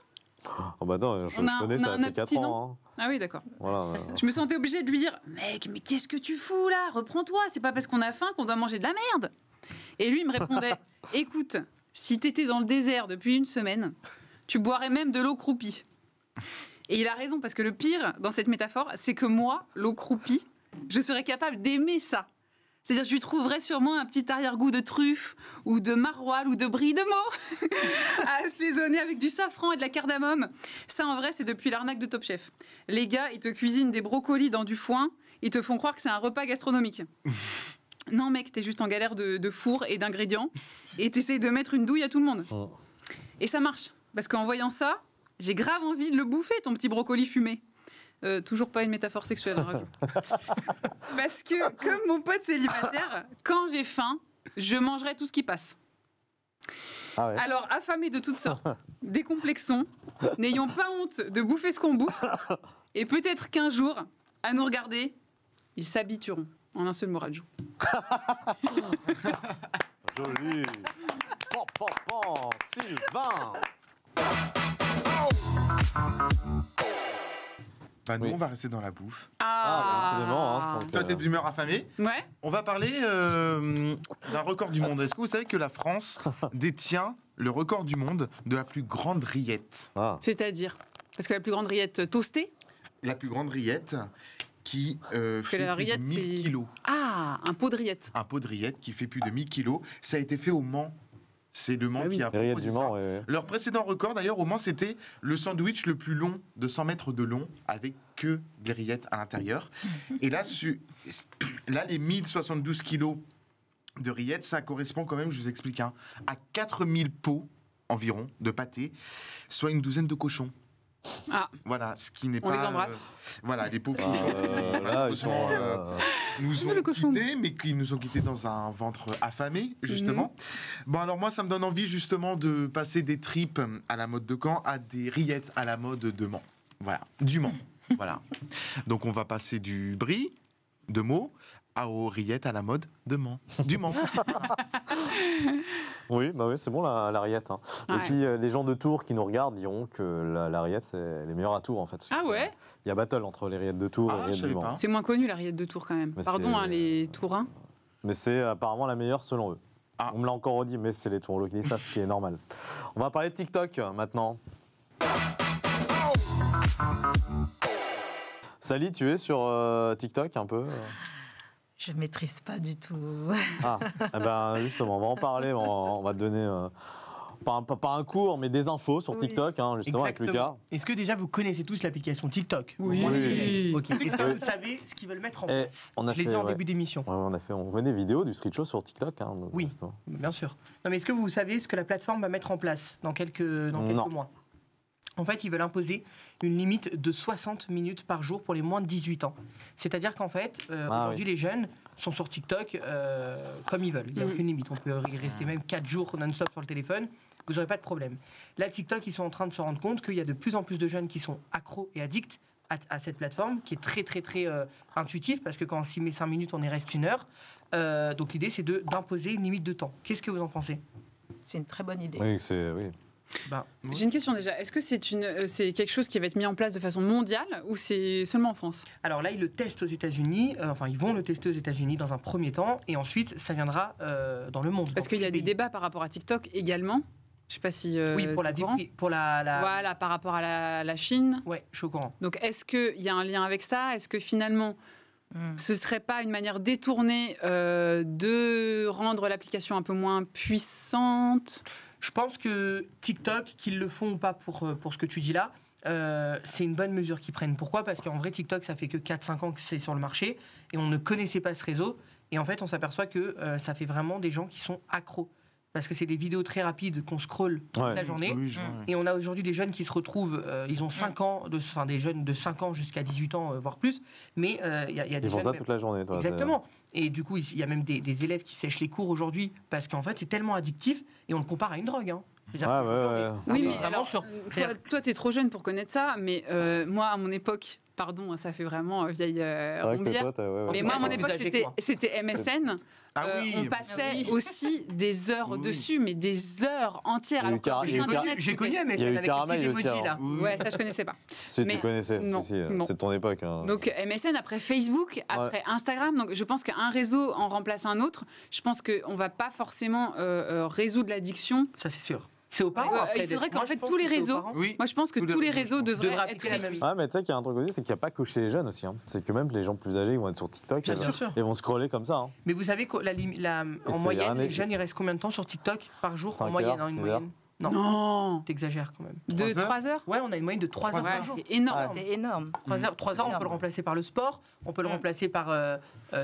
[SPEAKER 1] Oh bah non, je connais, ça fait 4 ans. Hein.
[SPEAKER 2] Ah oui, d'accord.
[SPEAKER 1] Voilà,
[SPEAKER 2] Je me sentais obligée de lui dire « Mec, mais qu'est-ce que tu fous là ? Reprends-toi, c'est pas parce qu'on a faim qu'on doit manger de la merde !» Et lui, il me répondait « Écoute, si t'étais dans le désert depuis 1 semaine, tu boirais même de l'eau croupie. » Et il a raison, parce que le pire dans cette métaphore, c'est que moi, l'eau croupie, je serais capable d'aimer ça. C'est-à-dire, je lui trouverais sûrement un petit arrière-goût de truffe, ou de maroilles, ou de brie de Meaux, à assaisonner avec du safran et de la cardamome. Ça, en vrai, c'est depuis l'arnaque de Top Chef. Les gars, ils te cuisinent des brocolis dans du foin, ils te font croire que c'est un repas gastronomique. Non, mec, t'es juste en galère de four et d'ingrédients, et t'essayes de mettre une douille à tout le monde. Et ça marche, parce qu'en voyant ça, j'ai grave envie de le bouffer, ton petit brocoli fumé. Toujours pas une métaphore sexuelle, hein, parce que, comme mon pote célibataire, quand j'ai faim, je mangerai tout ce qui passe. Ah ouais. Alors, affamés de toutes sortes, décomplexons, n'ayons pas honte de bouffer ce qu'on bouffe, et peut-être qu'un jour, à nous regarder, ils s'habitueront. En un seul mot, Rajou.
[SPEAKER 1] Joli. Sylvain.
[SPEAKER 3] Bah, nous, on va rester dans la bouffe.
[SPEAKER 1] Décidément. Hein,
[SPEAKER 3] toi, t'es d'humeur affamée.
[SPEAKER 2] Ouais.
[SPEAKER 3] On va parler d'un record du monde. Est-ce que vous savez que la France détient le record du monde de la plus grande rillette?
[SPEAKER 2] C'est-à-dire? Parce que la plus grande rillette toastée?
[SPEAKER 3] La plus grande rillette qui fait plus de 1000 kilos.
[SPEAKER 2] Ah, un pot de rillette.
[SPEAKER 3] Un pot de rillette qui fait plus de 1000 kilos. Ça a été fait au Mans. C'est Le Mans qui a proposé ça. Leur précédent record, d'ailleurs, au Mans, c'était le sandwich le plus long de 100 mètres de long, avec que des rillettes à l'intérieur. Et là, les 1072 kilos de rillettes, ça correspond quand même, je vous explique, à 4000 pots environ de pâté, soit une douzaine de cochons.
[SPEAKER 2] Ah.
[SPEAKER 3] Voilà, ce qui n'est pas...
[SPEAKER 2] On les embrasse.
[SPEAKER 3] Voilà, les pauvres cochons.
[SPEAKER 1] Là, ils sont...
[SPEAKER 3] nous ont quittés, mais qui nous ont quittés dans un ventre affamé, justement. Bon, alors moi, ça me donne envie, justement, de passer des tripes à la mode de Caen à des rillettes à la mode de Mans. Voilà, du Mans. Voilà. Donc, on va passer du brie de Meaux aux rillettes à la mode du Mans.
[SPEAKER 1] Oui, bah oui, c'est bon la rillette. Hein.
[SPEAKER 2] Ouais.
[SPEAKER 1] Aussi, les gens de Tours qui nous regardent diront que la rillette, c'est les meilleures à Tours en fait.
[SPEAKER 2] Ah ouais.
[SPEAKER 1] Il y a battle entre les rillettes de Tours et les
[SPEAKER 3] je
[SPEAKER 1] rillettes
[SPEAKER 3] savais
[SPEAKER 1] du Mans.
[SPEAKER 3] pas.
[SPEAKER 2] C'est moins connu la rillette de Tours quand même.
[SPEAKER 1] Mais
[SPEAKER 2] Pardon,
[SPEAKER 1] c'est-
[SPEAKER 2] les Tourins.
[SPEAKER 1] Mais c'est apparemment la meilleure selon eux.
[SPEAKER 3] Ah.
[SPEAKER 1] On me l'a encore redit, mais c'est les Tourangeaux qui disent ça, ce qui est normal. On va parler de TikTok maintenant. Sally, tu es sur TikTok un peu
[SPEAKER 5] Je ne maîtrise pas du tout.
[SPEAKER 1] Ah, eh ben justement, on va en parler, on va te donner, pas un cours, mais des infos sur
[SPEAKER 5] Oui.
[SPEAKER 1] TikTok, hein, justement, avec Lucas.
[SPEAKER 4] Est-ce que déjà vous connaissez tous l'application TikTok?
[SPEAKER 2] Oui.
[SPEAKER 1] Oui.
[SPEAKER 4] Ok. Est-ce que vous savez ce qu'ils veulent mettre en
[SPEAKER 1] Et
[SPEAKER 4] place?
[SPEAKER 1] on a
[SPEAKER 4] Je l'ai
[SPEAKER 1] fait,
[SPEAKER 4] dit en
[SPEAKER 1] ouais.
[SPEAKER 4] début d'émission.
[SPEAKER 1] Ouais, on fait des vidéos du street show sur TikTok. Hein, donc,
[SPEAKER 4] Oui.
[SPEAKER 1] justement.
[SPEAKER 4] Bien sûr. Non, mais est-ce que vous savez ce que la plateforme va mettre en place dans quelques
[SPEAKER 1] Non.
[SPEAKER 4] mois? En fait, ils veulent imposer une limite de 60 minutes par jour pour les moins de 18 ans. C'est-à-dire qu'en fait, aujourd'hui, les jeunes sont sur TikTok comme ils veulent. Il n'y a aucune limite. On peut y rester même 4 jours non-stop sur le téléphone. Vous n'aurez pas de problème. Là, TikTok, ils sont en train de se rendre compte qu'il y a de plus en plus de jeunes qui sont accros et addicts à cette plateforme, qui est très, très, très intuitive, parce que quand on s'y met 5 minutes, on y reste 1 heure. Donc l'idée, c'est d'imposer une limite de temps. Qu'est-ce que vous en pensez?
[SPEAKER 5] C'est une très bonne idée.
[SPEAKER 1] Oui, oui.
[SPEAKER 2] J'ai une question déjà. Est-ce que c'est quelque chose qui va être mis en place de façon mondiale ou c'est seulement en France?
[SPEAKER 4] Alors là, ils le testent aux États-Unis. Ils vont le tester aux États-Unis dans un premier temps, et ensuite, ça viendra dans le monde.
[SPEAKER 2] Parce
[SPEAKER 4] dans
[SPEAKER 2] qu'il y a
[SPEAKER 4] tous
[SPEAKER 2] des
[SPEAKER 4] les pays.
[SPEAKER 2] débats par rapport à TikTok également. Je sais pas si.
[SPEAKER 4] Oui, pour la
[SPEAKER 2] t'es au courant. Voilà, par rapport à la Chine.
[SPEAKER 4] Ouais, je suis au courant.
[SPEAKER 2] Donc, est-ce qu'il y a un lien avec ça? Est-ce que finalement, ce serait pas une manière détournée de rendre l'application un peu moins puissante?
[SPEAKER 4] Je pense que TikTok, qu'ils le font ou pas pour ce que tu dis là, c'est une bonne mesure qu'ils prennent. Pourquoi? Parce qu'en vrai, TikTok, ça fait que 4-5 ans que c'est sur le marché et on ne connaissait pas ce réseau. Et en fait, on s'aperçoit que ça fait vraiment des gens qui sont accros. Parce que c'est des vidéos très rapides qu'on scrolle toute la journée.
[SPEAKER 3] Oui, je vois, ouais.
[SPEAKER 4] Et on a aujourd'hui des jeunes qui se retrouvent, ils ont 5 ans, des jeunes de 5 ans jusqu'à 18 ans, voire plus. Mais il y a des
[SPEAKER 1] Ils font
[SPEAKER 4] jeunes...
[SPEAKER 1] ça toute la journée. Toi,
[SPEAKER 4] Exactement. Et du coup, il y a même des élèves qui sèchent les cours aujourd'hui parce qu'en fait, c'est tellement addictif et on le compare à une drogue. Hein. C'est-à-dire
[SPEAKER 1] Ouais,
[SPEAKER 4] que
[SPEAKER 1] ouais,
[SPEAKER 4] aujourd'hui,
[SPEAKER 1] ouais.
[SPEAKER 4] on
[SPEAKER 2] Oui,
[SPEAKER 4] est
[SPEAKER 2] mais
[SPEAKER 4] vraiment
[SPEAKER 2] alors,
[SPEAKER 4] sur...
[SPEAKER 2] toi, t'es trop jeune pour connaître ça, mais moi, à mon époque, pardon, ça fait vraiment vieille
[SPEAKER 1] C'est vrai que
[SPEAKER 2] rombière.
[SPEAKER 1] toi, t'as- ouais, ouais.
[SPEAKER 2] Mais
[SPEAKER 4] Ouais,
[SPEAKER 2] moi, à mon
[SPEAKER 4] t'es plus
[SPEAKER 2] époque,
[SPEAKER 4] âgé que moi.
[SPEAKER 2] c'était MSN.
[SPEAKER 3] Ah oui.
[SPEAKER 2] On passait aussi des heures
[SPEAKER 3] Oui.
[SPEAKER 2] dessus, mais des heures entières.
[SPEAKER 1] Il y a eu
[SPEAKER 2] Alors que
[SPEAKER 1] Car- il y a eu
[SPEAKER 2] Internet,
[SPEAKER 1] Car-
[SPEAKER 4] J'ai connu
[SPEAKER 1] Il y a
[SPEAKER 4] MSN
[SPEAKER 1] eu
[SPEAKER 4] avec les
[SPEAKER 1] Caramel
[SPEAKER 4] petits
[SPEAKER 1] aussi,
[SPEAKER 4] emojis là.
[SPEAKER 3] Oui.
[SPEAKER 2] Ouais, ça, je connaissais pas.
[SPEAKER 1] Si,
[SPEAKER 2] Mais-
[SPEAKER 1] tu connaissais.
[SPEAKER 2] non,
[SPEAKER 1] Si,
[SPEAKER 2] non.
[SPEAKER 1] c'est ton époque. Hein.
[SPEAKER 2] Donc MSN, après Facebook, après Instagram. Donc je pense qu'un réseau en remplace un autre. Je pense qu'on ne va pas forcément résoudre l'addiction.
[SPEAKER 4] Ça, c'est sûr. C'est aux parents après.
[SPEAKER 2] Il faudrait
[SPEAKER 4] d'être-
[SPEAKER 2] qu'en
[SPEAKER 4] moi, je
[SPEAKER 2] fait
[SPEAKER 4] pense
[SPEAKER 2] tous les
[SPEAKER 4] que c'est aux
[SPEAKER 2] réseaux,
[SPEAKER 4] parents.
[SPEAKER 3] Oui.
[SPEAKER 2] moi je pense que
[SPEAKER 3] Tous les
[SPEAKER 2] tous les
[SPEAKER 3] réseaux,
[SPEAKER 2] réseaux
[SPEAKER 3] je
[SPEAKER 2] devraient
[SPEAKER 4] devraient
[SPEAKER 2] être
[SPEAKER 4] appliquer la même
[SPEAKER 2] réduits.
[SPEAKER 1] Ah, mais tu sais qu'il y a un truc aussi, c'est qu'il n'y a pas que chez les jeunes aussi. Hein. C'est que même les gens plus âgés ils vont être sur TikTok
[SPEAKER 4] Bien
[SPEAKER 1] et,
[SPEAKER 4] sûr.
[SPEAKER 1] et vont scroller comme ça. Hein.
[SPEAKER 4] Mais vous savez qu'en
[SPEAKER 1] c'est
[SPEAKER 4] moyenne,
[SPEAKER 1] un
[SPEAKER 4] les
[SPEAKER 1] effet.
[SPEAKER 4] jeunes, ils restent combien de temps sur TikTok par jour?
[SPEAKER 1] 5
[SPEAKER 4] En moyenne,
[SPEAKER 1] heures,
[SPEAKER 4] une
[SPEAKER 1] 6
[SPEAKER 4] moyenne. Non,
[SPEAKER 2] Non,
[SPEAKER 4] t'exagères quand même.
[SPEAKER 2] 2-3 heures.
[SPEAKER 4] Ouais, on a une moyenne de 3 heures
[SPEAKER 2] Ouais,
[SPEAKER 4] par jour.
[SPEAKER 2] c'est énorme.
[SPEAKER 5] C'est énorme.
[SPEAKER 4] 3 heures, on peut le remplacer par le sport, on peut le remplacer par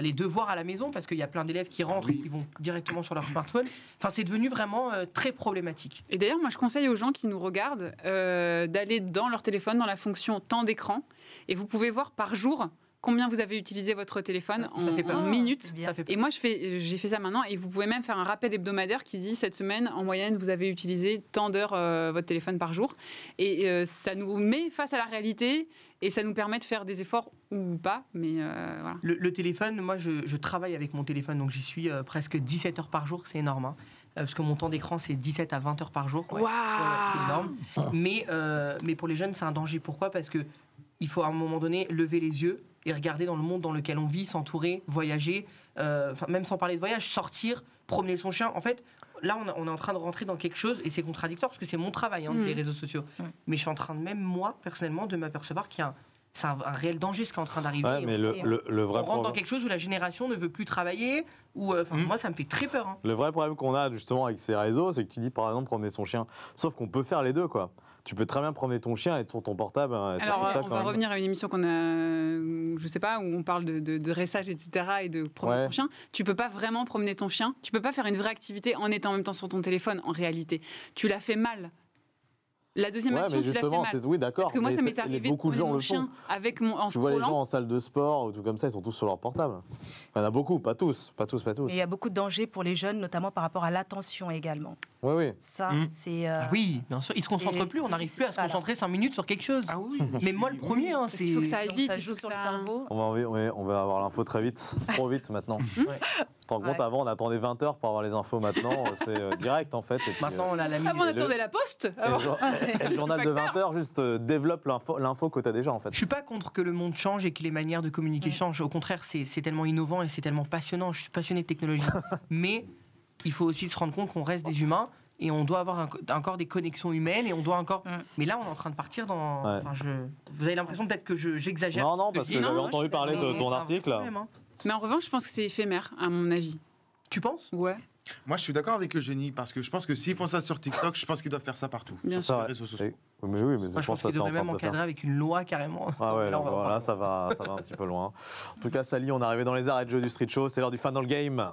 [SPEAKER 4] les devoirs à la maison, parce qu'il y a plein d'élèves qui rentrent et qui vont directement sur leur smartphone. Enfin, c'est devenu vraiment très problématique.
[SPEAKER 2] Et d'ailleurs, moi, je conseille aux gens qui nous regardent d'aller dans leur téléphone, dans la fonction temps d'écran, et vous pouvez voir par jour combien vous avez utilisé votre téléphone
[SPEAKER 4] Ça fait peur.
[SPEAKER 2] en minutes.
[SPEAKER 5] C'est bien.
[SPEAKER 4] Ça fait
[SPEAKER 2] Et moi, j'ai fait ça maintenant, et vous pouvez même faire un rappel hebdomadaire qui dit cette semaine, en moyenne, vous avez utilisé tant d'heures votre téléphone par jour. Et ça nous met face à la réalité, et ça nous permet de faire des efforts ou pas, mais voilà.
[SPEAKER 4] Le téléphone, moi, je travaille avec mon téléphone, donc j'y suis presque 17 heures par jour, c'est énorme. Hein. Parce que mon temps d'écran, c'est 17 à 20 heures par jour. Ouais.
[SPEAKER 2] Waouh.
[SPEAKER 4] C'est énorme. Mais pour les jeunes, c'est un danger. Pourquoi? Parce que il faut à un moment donné lever les yeux et regarder dans le monde dans lequel on vit, s'entourer, voyager, même sans parler de voyage, sortir, promener son chien. En fait, là, on est en train de rentrer dans quelque chose, et c'est contradictoire parce que c'est mon travail, hein, les réseaux sociaux. Mais je suis en train de, même moi, personnellement, de m'apercevoir qu'il y a c'est un réel danger ce qui est en train d'arriver.
[SPEAKER 1] Ouais, mais le vrai
[SPEAKER 4] On rentre dans
[SPEAKER 1] problème.
[SPEAKER 4] quelque chose où la génération ne veut plus travailler, ou moi, ça me fait très peur. Hein.
[SPEAKER 1] Le vrai problème qu'on a justement avec ces réseaux, c'est que tu dis par exemple promener son chien. Sauf qu'on peut faire les deux, quoi. Tu peux très bien promener ton chien et être sur ton portable. Hein, et sur
[SPEAKER 2] Alors,
[SPEAKER 1] TikTok,
[SPEAKER 2] on
[SPEAKER 1] quand
[SPEAKER 2] va
[SPEAKER 1] même.
[SPEAKER 2] revenir à une émission qu'on a, je sais pas, où on parle de dressage, etc., et de promener
[SPEAKER 1] Ouais.
[SPEAKER 2] son chien. Tu peux pas vraiment promener ton chien. Tu peux pas faire une vraie activité en étant en même temps sur ton téléphone, en réalité. Tu l'as fait mal. La deuxième action, tu l'as fait mal.
[SPEAKER 1] Oui, d'accord.
[SPEAKER 2] Parce que moi, ça m'est arrivé
[SPEAKER 1] beaucoup de gens
[SPEAKER 2] mon
[SPEAKER 1] le
[SPEAKER 2] chien
[SPEAKER 1] font.
[SPEAKER 2] avec en
[SPEAKER 1] Tu vois les gens
[SPEAKER 2] scrollant.
[SPEAKER 1] en salle de sport ou tout comme ça, ils sont tous sur leur portable. Il y en a beaucoup, pas tous.
[SPEAKER 5] Et il y a beaucoup de dangers pour les jeunes, notamment par rapport à l'attention également.
[SPEAKER 1] Oui.
[SPEAKER 5] Ça, c'est...
[SPEAKER 4] Ah oui, bien sûr. Ils se concentrent plus. On n'arrive plus à se concentrer 5 minutes sur quelque chose.
[SPEAKER 3] Ah oui.
[SPEAKER 4] Mais moi, le premier, hein, c'est...
[SPEAKER 2] Il faut que ça aille
[SPEAKER 5] Donc,
[SPEAKER 2] vite.
[SPEAKER 5] ça
[SPEAKER 2] il
[SPEAKER 5] joue
[SPEAKER 2] faut
[SPEAKER 5] sur
[SPEAKER 2] que
[SPEAKER 5] le
[SPEAKER 2] ça-
[SPEAKER 5] cerveau.
[SPEAKER 1] On va avoir l'info très vite, trop vite maintenant.
[SPEAKER 4] Ouais.
[SPEAKER 1] T'en compte, avant, on attendait 20 heures pour avoir les infos. Maintenant, c'est direct en fait. Et puis,
[SPEAKER 4] Maintenant, on a la
[SPEAKER 2] Avant, on attendait la poste.
[SPEAKER 1] et le journal de 20 heures juste développe l'info que tu as déjà en fait.
[SPEAKER 4] Je suis pas contre que le monde change et que les manières de communiquer changent. Au contraire, c'est tellement innovant et c'est tellement passionnant. Je suis passionné de technologie. Mais il faut aussi se rendre compte qu'on reste des humains et on doit avoir encore des connexions humaines et on doit encore... Mais là, on est en train de partir dans...
[SPEAKER 1] Ouais.
[SPEAKER 4] Enfin, vous avez l'impression peut-être que j'exagère.
[SPEAKER 1] Non, parce que
[SPEAKER 4] dis.
[SPEAKER 1] j'avais
[SPEAKER 4] Non,
[SPEAKER 1] entendu
[SPEAKER 4] je suis
[SPEAKER 1] parler de
[SPEAKER 4] d'accord.
[SPEAKER 1] ton
[SPEAKER 4] C'est un
[SPEAKER 1] article.
[SPEAKER 4] vrai problème, hein.
[SPEAKER 2] Mais en revanche, je pense que c'est éphémère, à mon avis.
[SPEAKER 4] Tu penses?
[SPEAKER 2] Ouais.
[SPEAKER 3] Moi, je suis d'accord avec Eugénie parce que je pense que s'ils font ça sur TikTok, je pense qu'ils doivent faire ça partout.
[SPEAKER 2] Bien
[SPEAKER 3] sur
[SPEAKER 1] sûr.
[SPEAKER 3] les réseaux sociaux.
[SPEAKER 1] Mais oui, mais
[SPEAKER 4] Moi,
[SPEAKER 1] je
[SPEAKER 4] je pense
[SPEAKER 1] pense que
[SPEAKER 4] qu'ils
[SPEAKER 1] ça c'est en
[SPEAKER 4] devraient
[SPEAKER 1] train
[SPEAKER 4] même
[SPEAKER 1] de se faire.
[SPEAKER 4] encadrer avec une loi carrément.
[SPEAKER 1] Ah ouais,
[SPEAKER 4] Là, on va
[SPEAKER 1] voilà,
[SPEAKER 4] voir.
[SPEAKER 1] ça va un petit peu loin. En tout cas, Sally, on est arrivé dans les arrêts de jeu du Street Show. C'est l'heure du Final Game.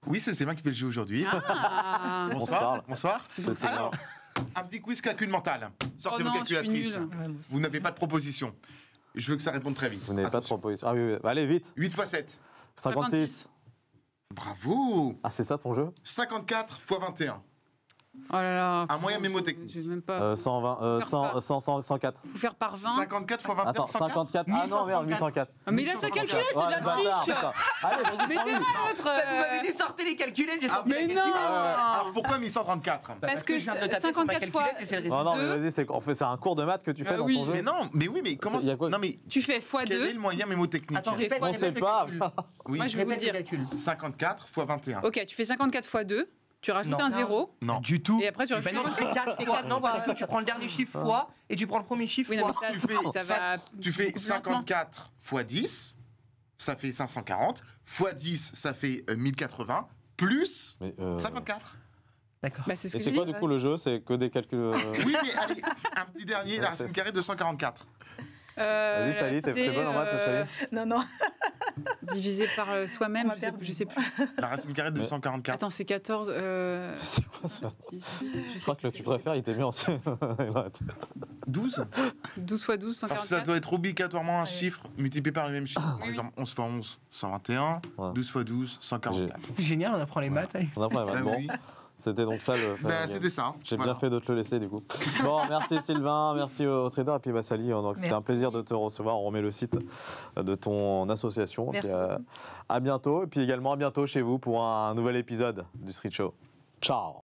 [SPEAKER 3] Oui, c'est moi qui fais le jeu aujourd'hui.
[SPEAKER 2] Ah.
[SPEAKER 1] On se parle.
[SPEAKER 3] Bonsoir.
[SPEAKER 1] C'est
[SPEAKER 3] Alors, un petit quiz calcul mental. Sortez
[SPEAKER 2] Oh
[SPEAKER 3] vos
[SPEAKER 2] non, je suis
[SPEAKER 3] calculatrices.
[SPEAKER 2] nulle.
[SPEAKER 5] Ouais, moi aussi.
[SPEAKER 3] Vous n'avez pas de proposition. Je veux que ça réponde très vite.
[SPEAKER 1] Vous n'avez pas de
[SPEAKER 3] Attention.
[SPEAKER 1] proposition. Ah oui. Bah, allez, vite.
[SPEAKER 3] 8 x 7.
[SPEAKER 1] 56.
[SPEAKER 3] Bravo.
[SPEAKER 1] Ah, c'est ça ton jeu
[SPEAKER 3] 54 x 21.
[SPEAKER 2] Oh là là.
[SPEAKER 3] Un moyen
[SPEAKER 2] franchement,
[SPEAKER 3] mémotechnique.
[SPEAKER 2] Je même pas.
[SPEAKER 1] 120, 104.
[SPEAKER 2] Faut faire par 20.
[SPEAKER 3] 54 x 21.
[SPEAKER 1] Attends, 54. Ah non, merde, 804.
[SPEAKER 2] Ah, mais il a sa calculette, c'est de la triche.
[SPEAKER 1] Allez, vas-y,
[SPEAKER 2] Mais
[SPEAKER 1] prends-lui.
[SPEAKER 2] t'es mal, l'autre.
[SPEAKER 4] Vous m'avez dit sortez les calculettes, j'ai sorti
[SPEAKER 2] mais
[SPEAKER 4] les
[SPEAKER 2] non.
[SPEAKER 4] calculettes.
[SPEAKER 3] Alors pourquoi 1134?
[SPEAKER 2] Parce que
[SPEAKER 4] je viens de taper sur ma
[SPEAKER 2] 54 fois.
[SPEAKER 4] calculette et c'est le
[SPEAKER 1] Non, non, mais
[SPEAKER 2] Deux.
[SPEAKER 1] vas-y, c'est un cours de maths que tu fais
[SPEAKER 2] Ah
[SPEAKER 1] dans
[SPEAKER 2] oui.
[SPEAKER 1] ton jeu.
[SPEAKER 3] Mais non, mais oui, mais comment
[SPEAKER 1] Il y a quoi
[SPEAKER 3] Non mais
[SPEAKER 2] Tu fais
[SPEAKER 3] quel est
[SPEAKER 2] x2.
[SPEAKER 3] le moyen mémotechnique?
[SPEAKER 4] Attends,
[SPEAKER 2] J'ai
[SPEAKER 4] répète,
[SPEAKER 1] On
[SPEAKER 4] répète
[SPEAKER 1] sait
[SPEAKER 4] le
[SPEAKER 1] pas.
[SPEAKER 4] calcul.
[SPEAKER 3] Oui.
[SPEAKER 2] Moi, je vais vous le
[SPEAKER 4] Répète le
[SPEAKER 2] dire.
[SPEAKER 4] calcul.
[SPEAKER 3] 54 x 21.
[SPEAKER 2] Ok, tu fais 54 x 2. Tu rajoutes
[SPEAKER 4] Non.
[SPEAKER 2] un 0.
[SPEAKER 3] Non.
[SPEAKER 4] Du tout.
[SPEAKER 2] Et après, tu
[SPEAKER 4] Ben
[SPEAKER 2] rajoutes
[SPEAKER 4] non, tu fais 4 fois. Non, pas du tout. Tu prends le dernier chiffre fois et tu prends le premier chiffre
[SPEAKER 2] Oui, non,
[SPEAKER 4] fois.
[SPEAKER 2] mais
[SPEAKER 3] Tu fais,
[SPEAKER 2] ça va.
[SPEAKER 3] tu fais
[SPEAKER 2] beaucoup plus lentement.
[SPEAKER 3] 54 x 10, ça fait 540. X 10, ça fait 1080. Plus
[SPEAKER 1] Mais,
[SPEAKER 3] 54.
[SPEAKER 4] D'accord.
[SPEAKER 2] Bah, c'est ce
[SPEAKER 1] Et
[SPEAKER 2] que
[SPEAKER 1] c'est
[SPEAKER 2] j'ai
[SPEAKER 1] quoi
[SPEAKER 2] dit.
[SPEAKER 1] du coup le jeu? C'est que des calculs.
[SPEAKER 3] Oui, mais allez, un petit dernier, la
[SPEAKER 1] Ouais,
[SPEAKER 3] racine
[SPEAKER 1] c'est-
[SPEAKER 3] carrée de 144.
[SPEAKER 1] Vas-y, Sally, t'es
[SPEAKER 2] c'est,
[SPEAKER 1] bonne en maths, Sally.
[SPEAKER 5] Non.
[SPEAKER 2] Divisé par soi-même,
[SPEAKER 5] On va
[SPEAKER 2] je sais plus.
[SPEAKER 3] La racine carrée de
[SPEAKER 1] Mais-
[SPEAKER 3] 144.
[SPEAKER 2] Attends, c'est 14.
[SPEAKER 1] C'est quoi ça
[SPEAKER 2] 18, je
[SPEAKER 1] Je
[SPEAKER 2] sais
[SPEAKER 1] crois que le
[SPEAKER 2] plus.
[SPEAKER 1] tu préfères, il t'est mis en.
[SPEAKER 3] 12.
[SPEAKER 2] 12 x 12,
[SPEAKER 3] Parce que ça
[SPEAKER 2] 144.
[SPEAKER 3] doit être obligatoirement un
[SPEAKER 5] Ouais.
[SPEAKER 3] chiffre multiplié par le même chiffre. Par
[SPEAKER 2] Oui,
[SPEAKER 3] exemple, 11 x 11, 121.
[SPEAKER 1] Ouais.
[SPEAKER 3] 12 x 12, 144.
[SPEAKER 4] C'est génial, on apprend les maths. avec-
[SPEAKER 1] On apprend les maths.
[SPEAKER 3] Ah
[SPEAKER 1] Bon,
[SPEAKER 3] oui.
[SPEAKER 1] c'était donc ça le.
[SPEAKER 3] Bah, c'était ça.
[SPEAKER 1] J'ai
[SPEAKER 3] Voilà.
[SPEAKER 1] bien fait de te le laisser du coup. Bon, merci Sylvain, merci au Streeter et puis bah, Sally, donc c'était un
[SPEAKER 5] Merci.
[SPEAKER 1] plaisir de te recevoir. On remet le site de ton association.
[SPEAKER 5] Merci
[SPEAKER 1] Puis, à bientôt et puis également à bientôt chez vous pour un nouvel épisode du Street Show. Ciao.